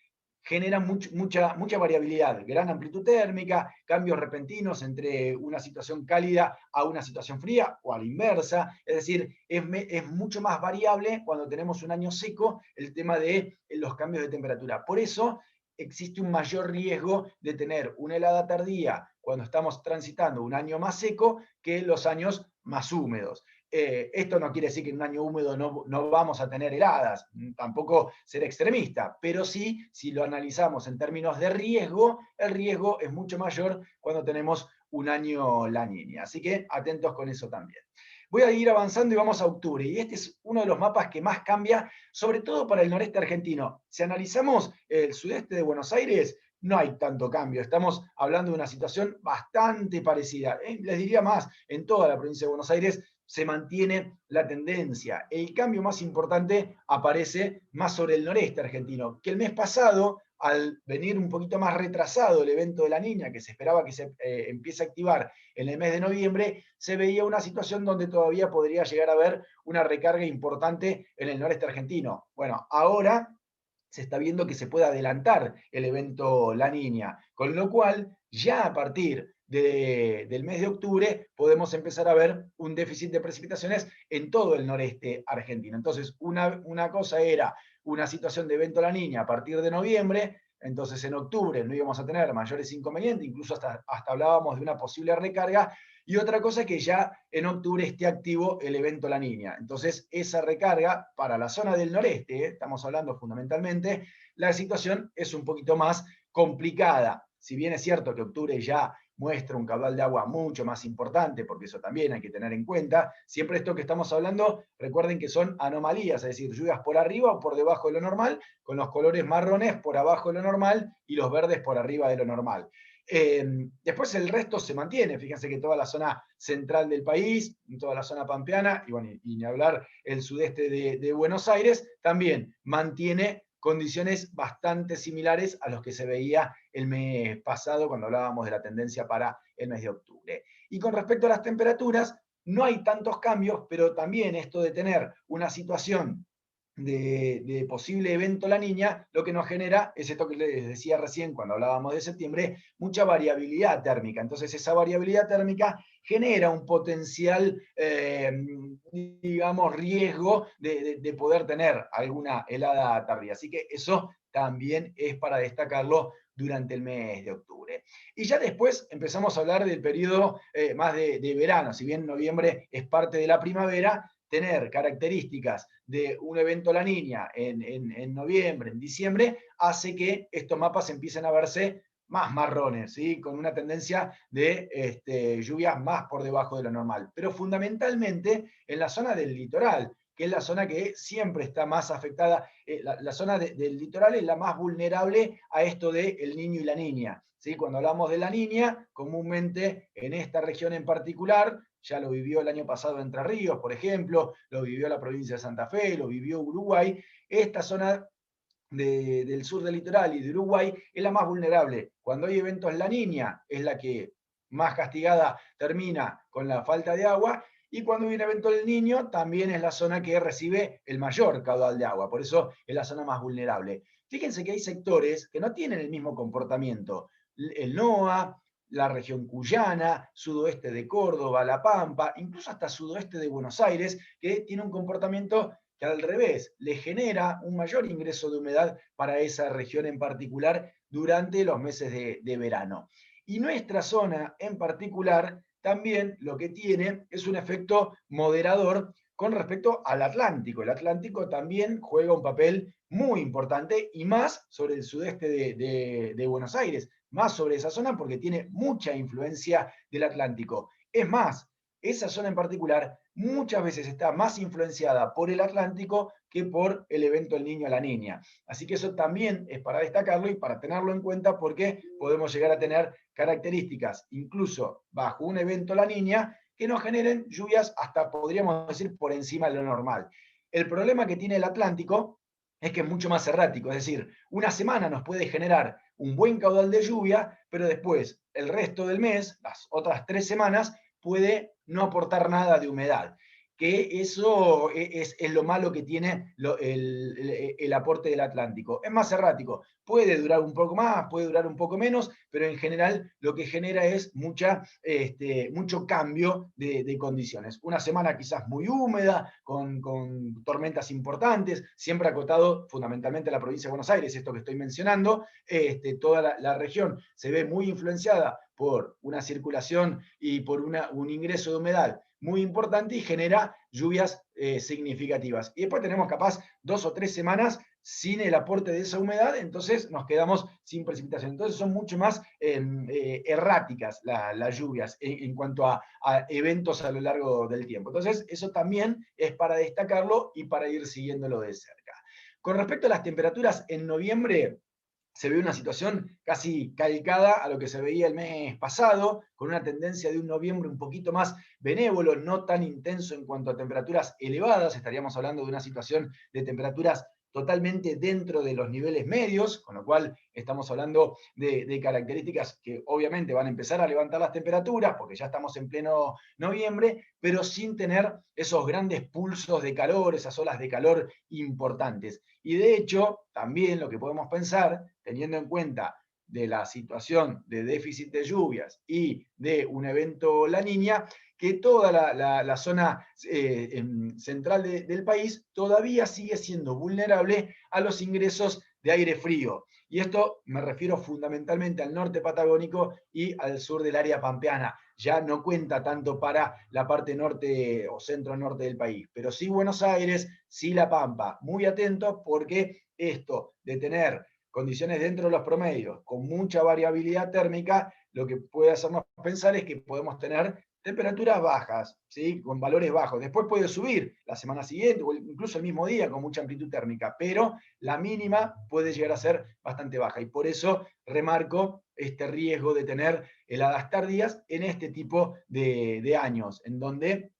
generan mucha variabilidad, gran amplitud térmica, cambios repentinos entre una situación cálida a una situación fría o a la inversa. Es decir, es mucho más variable cuando tenemos un año seco el tema de los cambios de temperatura. Por eso existe un mayor riesgo de tener una helada tardía cuando estamos transitando un año más seco que los años más húmedos. Esto no quiere decir que en un año húmedo no vamos a tener heladas, tampoco ser extremista, pero sí, si lo analizamos en términos de riesgo, el riesgo es mucho mayor cuando tenemos un año La Niña. Así que atentos con eso también. Voy a ir avanzando y vamos a octubre, y este es uno de los mapas que más cambia, sobre todo para el noreste argentino. Si analizamos el sudeste de Buenos Aires, no hay tanto cambio. Estamos hablando de una situación bastante parecida. Les diría más, en toda la provincia de Buenos Aires se mantiene la tendencia. El cambio más importante aparece más sobre el noreste argentino, que el mes pasado, al venir un poquito más retrasado el evento de La Niña, que se esperaba que se empiece a activar en el mes de noviembre, se veía una situación donde todavía podría llegar a haber una recarga importante en el noreste argentino. Bueno, ahora se está viendo que se puede adelantar el evento La Niña, con lo cual ya a partir del mes de octubre podemos empezar a ver un déficit de precipitaciones en todo el noreste argentino. Entonces, una cosa era una situación de evento La Niña a partir de noviembre, entonces en octubre no íbamos a tener mayores inconvenientes, incluso hasta hablábamos de una posible recarga, y otra cosa es que ya en octubre esté activo el evento La Niña. Entonces, esa recarga para la zona del noreste, estamos hablando fundamentalmente, la situación es un poquito más complicada. Si bien es cierto que octubre ya muestra un caudal de agua mucho más importante, porque eso también hay que tener en cuenta, siempre esto que estamos hablando, recuerden que son anomalías, es decir, lluvias por arriba o por debajo de lo normal, con los colores marrones por abajo de lo normal y los verdes por arriba de lo normal. Después el resto se mantiene, fíjense que toda la zona central del país, toda la zona pampeana, y, bueno, y ni hablar el sudeste de Buenos Aires, también mantiene condiciones bastante similares a los que se veía el mes pasado cuando hablábamos de la tendencia para el mes de octubre. Y con respecto a las temperaturas, no hay tantos cambios, pero también esto de tener una situación de posible evento La Niña, lo que nos genera es esto que les decía recién cuando hablábamos de septiembre, mucha variabilidad térmica. Entonces esa variabilidad térmica genera un potencial, digamos, riesgo de poder tener alguna helada tardía. Así que eso también es para destacarlo durante el mes de octubre. Y ya después empezamos a hablar del periodo más de verano, si bien noviembre es parte de la primavera, tener características de un evento La Niña en noviembre, en diciembre, hace que estos mapas empiecen a verse más marrones, ¿sí? Con una tendencia de lluvias más por debajo de lo normal. Pero fundamentalmente en la zona del litoral, que es la zona que siempre está más afectada, la zona del litoral es la más vulnerable a esto de el niño y la niña. ¿Sí? Cuando hablamos de La Niña, comúnmente en esta región en particular, ya lo vivió el año pasado Entre Ríos, por ejemplo, lo vivió la provincia de Santa Fe, lo vivió Uruguay. Esta zona del sur del litoral y de Uruguay es la más vulnerable. Cuando hay eventos La Niña es la que más castigada termina con la falta de agua, Y cuando hay un evento del Niño, también es la zona que recibe el mayor caudal de agua, por eso es la zona más vulnerable. Fíjense que hay sectores que no tienen el mismo comportamiento. El NOA, la región cuyana, sudoeste de Córdoba, La Pampa, incluso hasta sudoeste de Buenos Aires, que tiene un comportamiento que al revés le genera un mayor ingreso de humedad para esa región en particular durante los meses de verano. Y nuestra zona en particular también lo que tiene es un efecto moderador con respecto al Atlántico. El Atlántico también juega un papel muy importante y más sobre el sudeste de Buenos Aires, más sobre esa zona porque tiene mucha influencia del Atlántico. Es más, esa zona en particular muchas veces está más influenciada por el Atlántico que por el evento El Niño a la Niña. Así que eso también es para destacarlo y para tenerlo en cuenta porque podemos llegar a tener características, incluso bajo un evento La Niña, que nos generen lluvias hasta, podríamos decir, por encima de lo normal. El problema que tiene el Atlántico es que es mucho más errático, es decir, una semana nos puede generar un buen caudal de lluvia, pero después, el resto del mes, las otras 3 semanas, puede no aportar nada de humedad. Que eso es lo malo que tiene el aporte del Atlántico. Es más errático, puede durar un poco más, puede durar un poco menos, pero en general lo que genera es mucho cambio de condiciones. Una semana quizás muy húmeda, con tormentas importantes, siempre acotado fundamentalmente a la provincia de Buenos Aires, esto que estoy mencionando, toda la región se ve muy influenciada por una circulación y por un ingreso de humedad muy importante y genera lluvias significativas. Y después tenemos capaz 2 o 3 semanas sin el aporte de esa humedad, entonces nos quedamos sin precipitación. Entonces son mucho más erráticas las lluvias en cuanto a eventos a lo largo del tiempo. Entonces eso también es para destacarlo y para ir siguiéndolo de cerca. Con respecto a las temperaturas, en noviembre se ve una situación casi calcada a lo que se veía el mes pasado, con una tendencia de un noviembre un poquito más benévolo, no tan intenso en cuanto a temperaturas elevadas, estaríamos hablando de una situación de temperaturas totalmente dentro de los niveles medios, con lo cual estamos hablando de características que obviamente van a empezar a levantar las temperaturas, porque ya estamos en pleno noviembre, pero sin tener esos grandes pulsos de calor, esas olas de calor importantes. Y de hecho, también lo que podemos pensar, teniendo en cuenta de la situación de déficit de lluvias y de un evento La Niña, que toda la zona central del país todavía sigue siendo vulnerable a los ingresos de aire frío. Y esto me refiero fundamentalmente al norte patagónico y al sur del área pampeana. Ya no cuenta tanto para la parte norte o centro-norte del país, pero sí Buenos Aires, sí La Pampa. Muy atentos porque esto de tener condiciones dentro de los promedios con mucha variabilidad térmica, lo que puede hacernos pensar es que podemos tener temperaturas bajas, ¿sí? Con valores bajos. Después puede subir la semana siguiente o incluso el mismo día con mucha amplitud térmica, pero la mínima puede llegar a ser bastante baja. Y por eso remarco este riesgo de tener heladas tardías en este tipo de años, en donde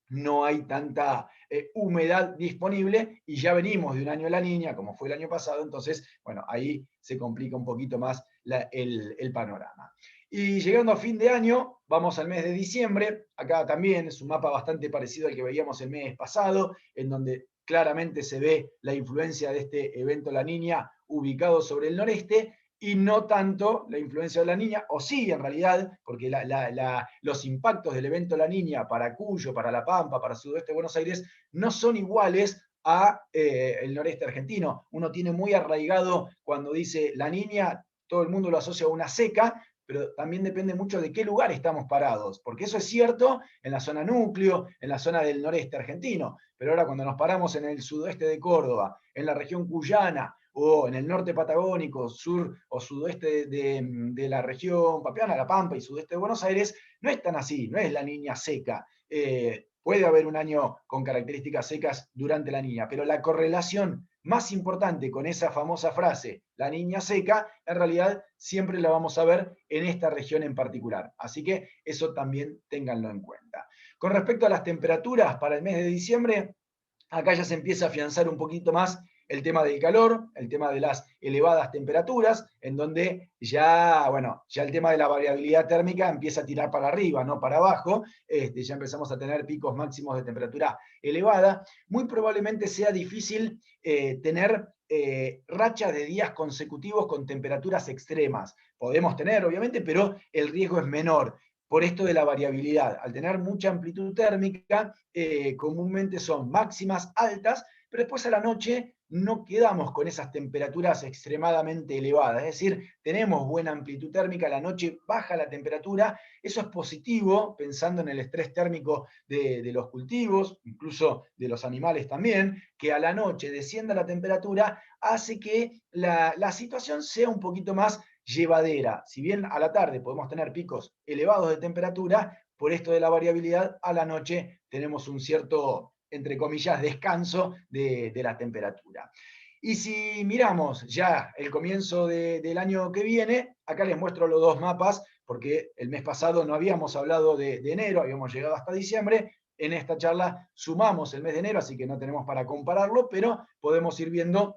no hay tanta humedad disponible y ya venimos de un año de La Niña, como fue el año pasado, entonces, bueno, ahí se complica un poquito más el panorama. Y llegando a fin de año, vamos al mes de diciembre. Acá también es un mapa bastante parecido al que veíamos el mes pasado, en donde claramente se ve la influencia de este evento La Niña ubicado sobre el noreste, y no tanto la influencia de La Niña, o sí en realidad, porque los impactos del evento La Niña para Cuyo, para La Pampa, para Sudoeste de Buenos Aires, no son iguales a el noreste argentino. Uno tiene muy arraigado cuando dice La Niña, todo el mundo lo asocia a una seca, pero también depende mucho de qué lugar estamos parados, porque eso es cierto en la zona núcleo, en la zona del noreste argentino, pero ahora cuando nos paramos en el sudoeste de Córdoba, en la región cuyana, o en el norte patagónico, sur o sudoeste de la región pampeana, La Pampa y sudeste de Buenos Aires, no es tan así, no es La Niña seca. Puede haber un año con características secas durante La Niña, pero la correlación más importante con esa famosa frase, La Niña seca, en realidad siempre la vamos a ver en esta región en particular. Así que eso también ténganlo en cuenta. Con respecto a las temperaturas para el mes de diciembre, acá ya se empieza a afianzar un poquito más el tema del calor, el tema de las elevadas temperaturas, en donde ya el tema de la variabilidad térmica empieza a tirar para arriba, no para abajo, ya empezamos a tener picos máximos de temperatura elevada. Muy probablemente sea difícil tener rachas de días consecutivos con temperaturas extremas. Podemos tener, obviamente, pero el riesgo es menor. Por esto de la variabilidad. Al tener mucha amplitud térmica, comúnmente son máximas altas, pero después a la noche no quedamos con esas temperaturas extremadamente elevadas. Es decir, tenemos buena amplitud térmica, a la noche baja la temperatura. Eso es positivo, pensando en el estrés térmico de los cultivos, incluso de los animales también, que a la noche descienda la temperatura, hace que la situación sea un poquito más llevadera. Si bien a la tarde podemos tener picos elevados de temperatura, por esto de la variabilidad, a la noche tenemos un cierto, entre comillas, descanso de la temperatura. Y si miramos ya el comienzo del año que viene, acá les muestro los dos mapas, porque el mes pasado no habíamos hablado de enero, habíamos llegado hasta diciembre. En esta charla sumamos el mes de enero, así que no tenemos para compararlo, pero podemos ir viendo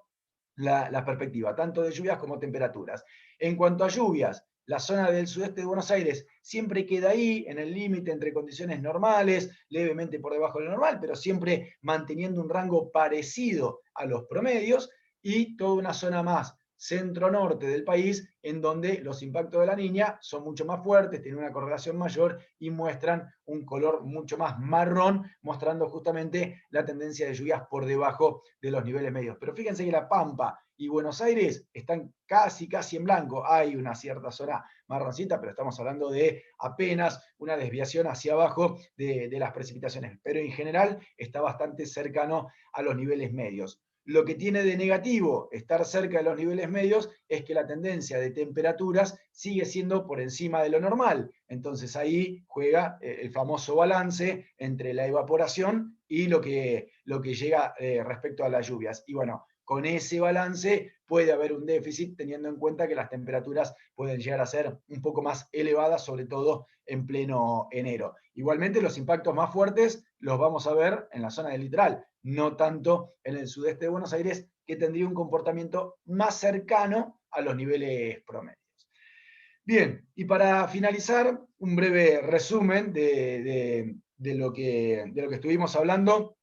la perspectiva, tanto de lluvias como temperaturas. En cuanto a lluvias, la zona del sudeste de Buenos Aires siempre queda ahí, en el límite entre condiciones normales, levemente por debajo de lo normal, pero siempre manteniendo un rango parecido a los promedios, y toda una zona más centro-norte del país, en donde los impactos de la Niña son mucho más fuertes, tienen una correlación mayor y muestran un color mucho más marrón, mostrando justamente la tendencia de lluvias por debajo de los niveles medios. Pero fíjense que La Pampa y Buenos Aires están casi en blanco. Hay una cierta zona marroncita, pero estamos hablando de apenas una desviación hacia abajo de las precipitaciones. Pero en general está bastante cercano a los niveles medios. Lo que tiene de negativo estar cerca de los niveles medios es que la tendencia de temperaturas sigue siendo por encima de lo normal. Entonces ahí juega el famoso balance entre la evaporación y lo que llega respecto a las lluvias. Y bueno, con ese balance puede haber un déficit, teniendo en cuenta que las temperaturas pueden llegar a ser un poco más elevadas, sobre todo en pleno enero. Igualmente, los impactos más fuertes los vamos a ver en la zona del litoral, no tanto en el sudeste de Buenos Aires, que tendría un comportamiento más cercano a los niveles promedios. Bien, y para finalizar, un breve resumen de lo que estuvimos hablando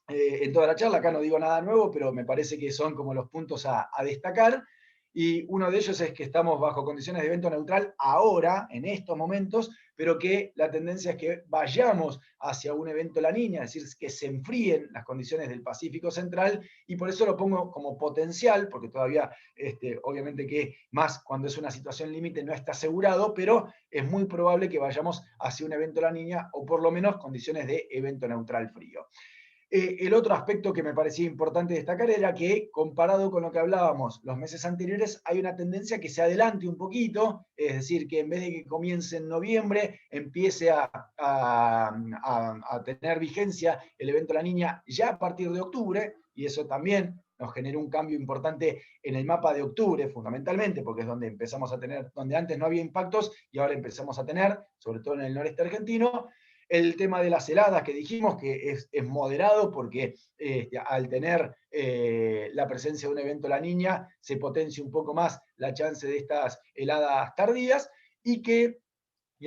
en toda la charla. Acá no digo nada nuevo, pero me parece que son como los puntos a destacar. Y uno de ellos es que estamos bajo condiciones de evento neutral ahora, en estos momentos, pero que la tendencia es que vayamos hacia un evento La Niña, es decir, que se enfríen las condiciones del Pacífico Central, y por eso lo pongo como potencial, porque todavía, obviamente que más cuando es una situación límite no está asegurado, pero es muy probable que vayamos hacia un evento La Niña, o por lo menos condiciones de evento neutral frío. El otro aspecto que me parecía importante destacar era que, comparado con lo que hablábamos los meses anteriores, hay una tendencia que se adelante un poquito, es decir, que en vez de que comience en noviembre, empiece a tener vigencia el evento La Niña ya a partir de octubre, y eso también nos generó un cambio importante en el mapa de octubre, fundamentalmente, porque es donde empezamos a tener, donde antes no había impactos y ahora empezamos a tener, sobre todo en el noreste argentino. El tema de las heladas que dijimos que es moderado, porque al tener la presencia de un evento La Niña se potencia un poco más la chance de estas heladas tardías, y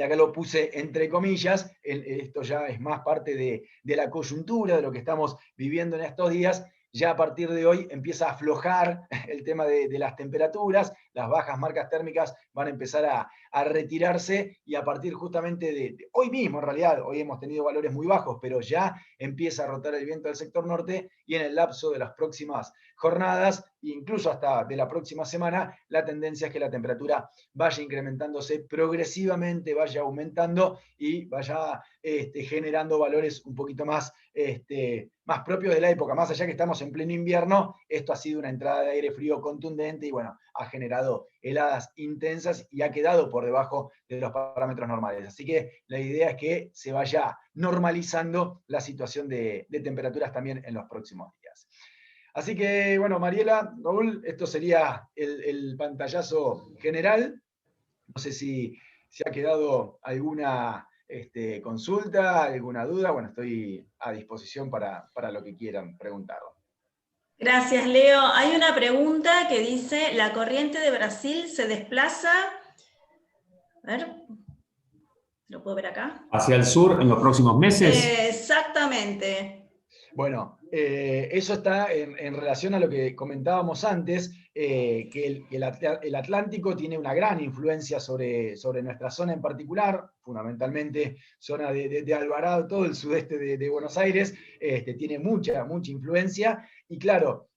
acá lo puse entre comillas, esto ya es más parte de la coyuntura, de lo que estamos viviendo en estos días. Ya a partir de hoy empieza a aflojar el tema de las temperaturas, las bajas marcas térmicas van a empezar a retirarse, y a partir justamente de hoy mismo, en realidad, hoy hemos tenido valores muy bajos, pero ya empieza a rotar el viento del sector norte, y en el lapso de las próximas jornadas, incluso hasta de la próxima semana, la tendencia es que la temperatura vaya incrementándose progresivamente, vaya aumentando y vaya generando valores un poquito más propios de la época. Más allá que estamos en pleno invierno, esto ha sido una entrada de aire frío contundente y bueno, ha generado heladas intensas y ha quedado por debajo de los parámetros normales. Así que la idea es que se vaya normalizando la situación de temperaturas también en los próximos días. Así que, bueno, Mariela, Raúl, esto sería el pantallazo general. No sé si ha quedado alguna consulta, alguna duda. Bueno, estoy a disposición para lo que quieran preguntar. Gracias, Leo. Hay una pregunta que dice, ¿la corriente de Brasil se desplaza? A ver, ¿lo puedo ver acá? ¿Hacia el sur en los próximos meses? Exactamente. Bueno, eso está en relación a lo que comentábamos antes, que el Atlántico tiene una gran influencia sobre nuestra zona en particular, fundamentalmente zona de Alvarado, todo el sudeste de Buenos Aires, tiene mucha influencia, y claro,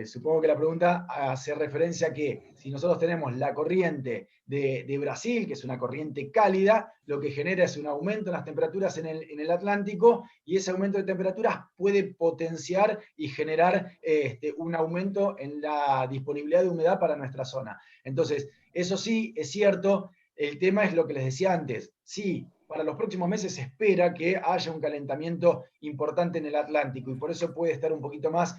supongo que la pregunta hace referencia a que si nosotros tenemos la corriente de Brasil, que es una corriente cálida, lo que genera es un aumento en las temperaturas en el Atlántico, y ese aumento de temperaturas puede potenciar y generar un aumento en la disponibilidad de humedad para nuestra zona. Entonces, eso sí es cierto. El tema es lo que les decía antes. Sí, para los próximos meses se espera que haya un calentamiento importante en el Atlántico, y por eso puede estar un poquito más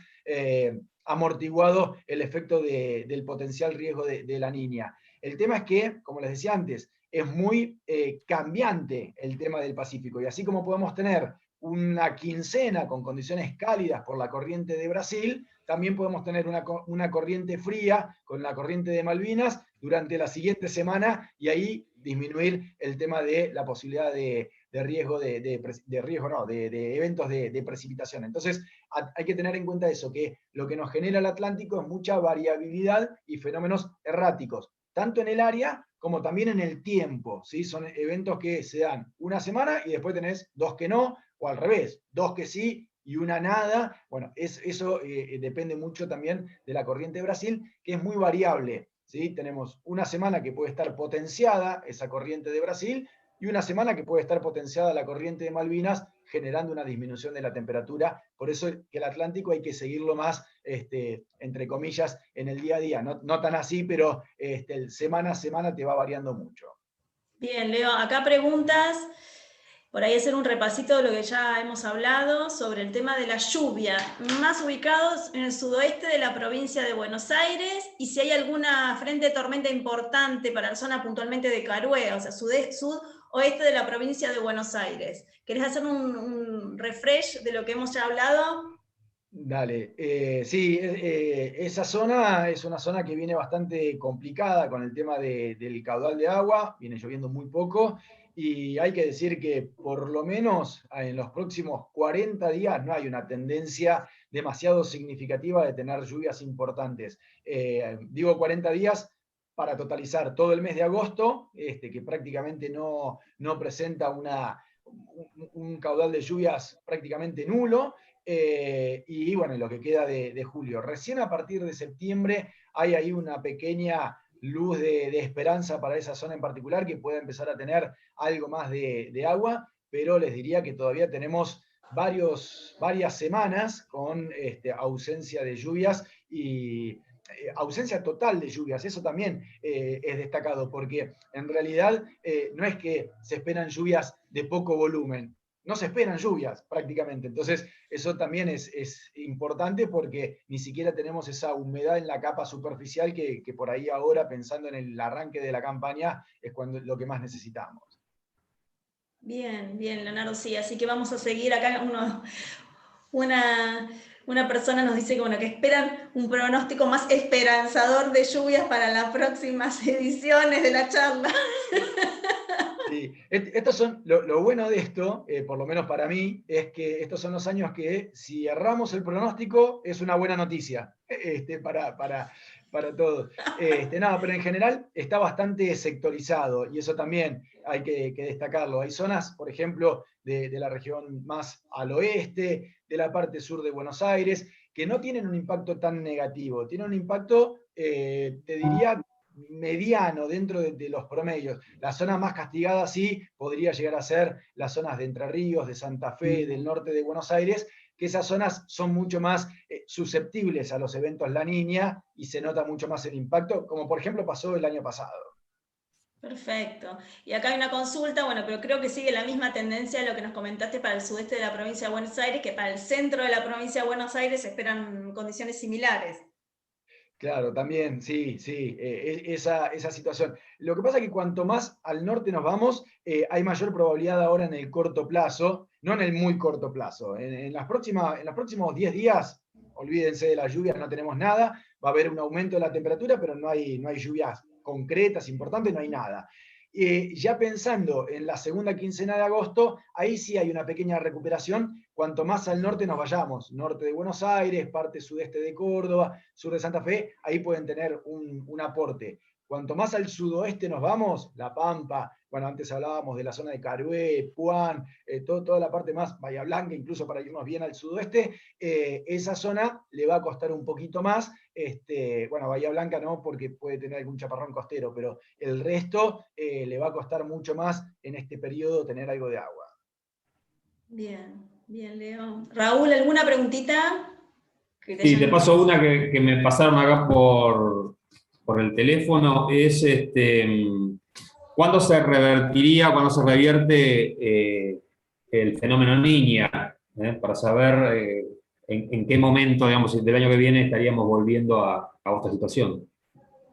amortiguado el efecto del potencial riesgo de la Niña. El tema es que, como les decía antes, es muy cambiante el tema del Pacífico, y así como podemos tener una quincena con condiciones cálidas por la corriente de Brasil, también podemos tener una corriente fría con la corriente de Malvinas durante la siguiente semana, y ahí disminuir el tema de la posibilidad de riesgo, de eventos de precipitación. Entonces, hay que tener en cuenta eso, que lo que nos genera el Atlántico es mucha variabilidad y fenómenos erráticos, tanto en el área como también en el tiempo, ¿sí? Son eventos que se dan una semana y después tenés 2 que no, o al revés, 2 que sí y una nada. Bueno, eso depende mucho también de la corriente de Brasil, que es muy variable, ¿sí? Tenemos una semana que puede estar potenciada esa corriente de Brasil, y una semana que puede estar potenciada la corriente de Malvinas, generando una disminución de la temperatura. Por eso que el Atlántico hay que seguirlo más, entre comillas, en el día a día. No tan así, pero semana a semana te va variando mucho. Bien, Leo, acá preguntas, por ahí hacer un repasito de lo que ya hemos hablado sobre el tema de la lluvia, más ubicados en el sudoeste de la provincia de Buenos Aires, y si hay alguna frente de tormenta importante para la zona puntualmente de Carué, o sea, sudoeste de la provincia de Buenos Aires. ¿Querés hacer un refresh de lo que hemos ya hablado? Dale, sí, esa zona es una zona que viene bastante complicada con el tema del caudal de agua, viene lloviendo muy poco, y hay que decir que por lo menos en los próximos 40 días no hay una tendencia demasiado significativa de tener lluvias importantes. Digo 40 días para totalizar todo el mes de agosto, que prácticamente no presenta un caudal de lluvias prácticamente nulo. Y bueno, lo que queda de julio. Recién a partir de septiembre hay ahí una pequeña luz de esperanza para esa zona en particular, que pueda empezar a tener algo más de agua, pero les diría que todavía tenemos varias semanas con ausencia de lluvias, y ausencia total de lluvias. Eso también es destacado, porque en realidad no es que se esperan lluvias de poco volumen, no se esperan lluvias prácticamente. Entonces, eso también es importante, porque ni siquiera tenemos esa humedad en la capa superficial que por ahí ahora, pensando en el arranque de la campaña, es lo que más necesitamos. Bien, bien, Leonardo, sí, así que vamos a seguir acá. Una persona nos dice que, bueno, que esperan un pronóstico más esperanzador de lluvias para las próximas ediciones de la charla. Sí. Estos son, lo bueno de esto, por lo menos para mí, es que estos son los años que, si erramos el pronóstico, es una buena noticia para todos. Nada, pero en general está bastante sectorizado, y eso también hay que destacarlo. Hay zonas, por ejemplo, de la región más al oeste, de la parte sur de Buenos Aires, que no tienen un impacto tan negativo. Tienen un impacto, te diría, mediano dentro de los promedios. La zona más castigada sí podría llegar a ser las zonas de Entre Ríos, de Santa Fe, del norte de Buenos Aires, que esas zonas son mucho más susceptibles a los eventos La Niña, y se nota mucho más el impacto, como por ejemplo pasó el año pasado. Perfecto. Y acá hay una consulta, bueno, pero creo que sigue la misma tendencia de lo que nos comentaste para el sudeste de la provincia de Buenos Aires, que para el centro de la provincia de Buenos Aires se esperan condiciones similares. Claro, también, sí, esa situación. Lo que pasa es que cuanto más al norte nos vamos, hay mayor probabilidad ahora en el corto plazo, no en el muy corto plazo. En los próximos 10 días olvídense de las lluvias, no tenemos nada, va a haber un aumento de la temperatura, pero no hay lluvias concretas, importantes, no hay nada. Ya pensando en la segunda quincena de agosto, ahí sí hay una pequeña recuperación, cuanto más al norte nos vayamos, norte de Buenos Aires, parte sudeste de Córdoba, sur de Santa Fe, ahí pueden tener un aporte. Cuanto más al sudoeste nos vamos, La Pampa, bueno, antes hablábamos de la zona de Carué, Puan, toda la parte más Bahía Blanca, incluso para irnos bien al sudoeste, esa zona le va a costar un poquito más. Bueno, Bahía Blanca no, porque puede tener algún chaparrón costero, pero el resto le va a costar mucho más en este periodo tener algo de agua. Bien, bien, Leo. Raúl, ¿alguna preguntita? Sí, te paso una que me pasaron acá por el teléfono, es ¿cuándo se revertiría, cuándo se revierte el fenómeno Niña? Para saber en qué momento, digamos, del año que viene estaríamos volviendo a esta situación.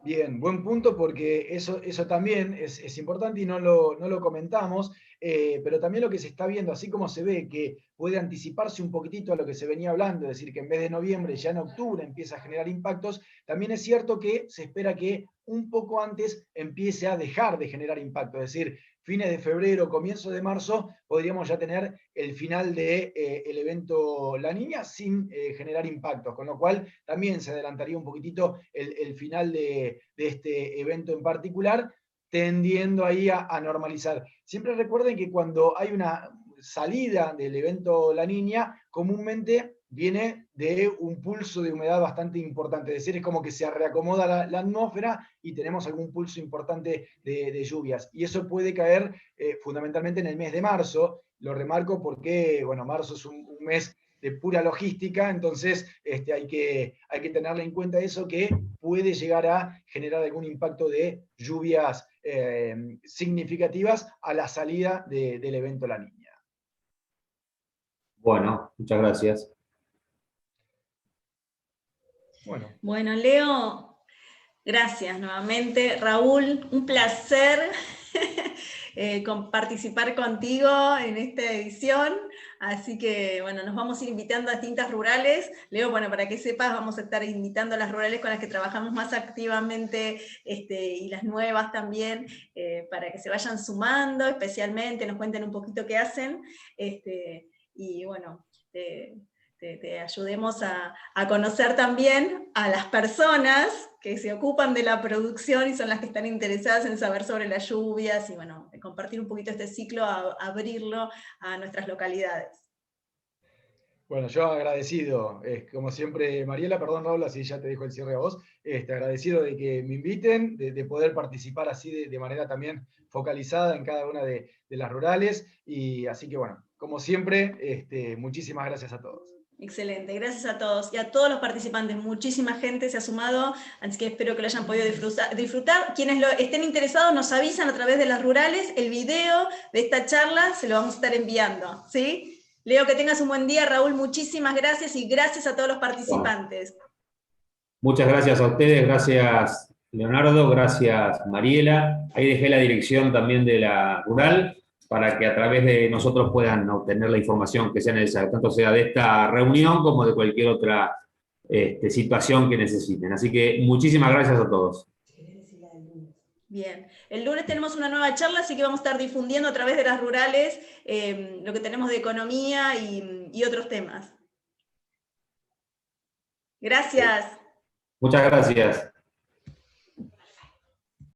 Bien, buen punto, porque eso también es importante y no lo comentamos, pero también lo que se está viendo, así como se ve que puede anticiparse un poquitito a lo que se venía hablando, es decir, que en vez de noviembre, ya en octubre empieza a generar impactos, también es cierto que se espera que un poco antes empiece a dejar de generar impacto, es decir, fines de febrero, comienzo de marzo, podríamos ya tener el final del evento La Niña sin generar impactos, con lo cual también se adelantaría un poquitito el final de este evento en particular, tendiendo ahí a normalizar. Siempre recuerden que cuando hay una salida del evento La Niña, comúnmente viene de un pulso de humedad bastante importante, es decir, es como que se reacomoda la atmósfera y tenemos algún pulso importante de lluvias. Y eso puede caer fundamentalmente en el mes de marzo. Lo remarco porque, bueno, marzo es un mes de pura logística, entonces hay que tenerle en cuenta eso, que puede llegar a generar algún impacto de lluvias significativas a la salida del evento La Niña. Bueno, muchas gracias. Bueno, Leo, gracias nuevamente. Raúl, un placer participar contigo en esta edición. Así que, bueno, nos vamos a ir invitando a distintas rurales. Leo, bueno, para que sepas, vamos a estar invitando a las rurales con las que trabajamos más activamente, y las nuevas también, para que se vayan sumando, especialmente, nos cuenten un poquito qué hacen, y bueno, te ayudemos a conocer también a las personas que se ocupan de la producción y son las que están interesadas en saber sobre las lluvias y bueno, compartir un poquito este ciclo, abrirlo a nuestras localidades. Bueno, yo agradecido, como siempre, Mariela, perdón Raúl, así ya te dejo el cierre a vos, agradecido de que me inviten, de poder participar así de manera también focalizada en cada una de las rurales, y así que bueno, como siempre, muchísimas gracias a todos. Excelente, gracias a todos y a todos los participantes. Muchísima gente se ha sumado, así que espero que lo hayan podido disfrutar. Quienes estén interesados nos avisan a través de las rurales. El video de esta charla se lo vamos a estar enviando, ¿sí? Leo, que tengas un buen día. Raúl, muchísimas gracias y gracias a todos los participantes. Muchas gracias a ustedes, gracias Leonardo, gracias Mariela. Ahí dejé la dirección también de la rural, para que a través de nosotros puedan obtener la información que sea necesaria, tanto sea de esta reunión como de cualquier otra situación que necesiten. Así que muchísimas gracias a todos. Bien, el lunes tenemos una nueva charla, así que vamos a estar difundiendo a través de las rurales lo que tenemos de economía y otros temas. Gracias. Muchas gracias.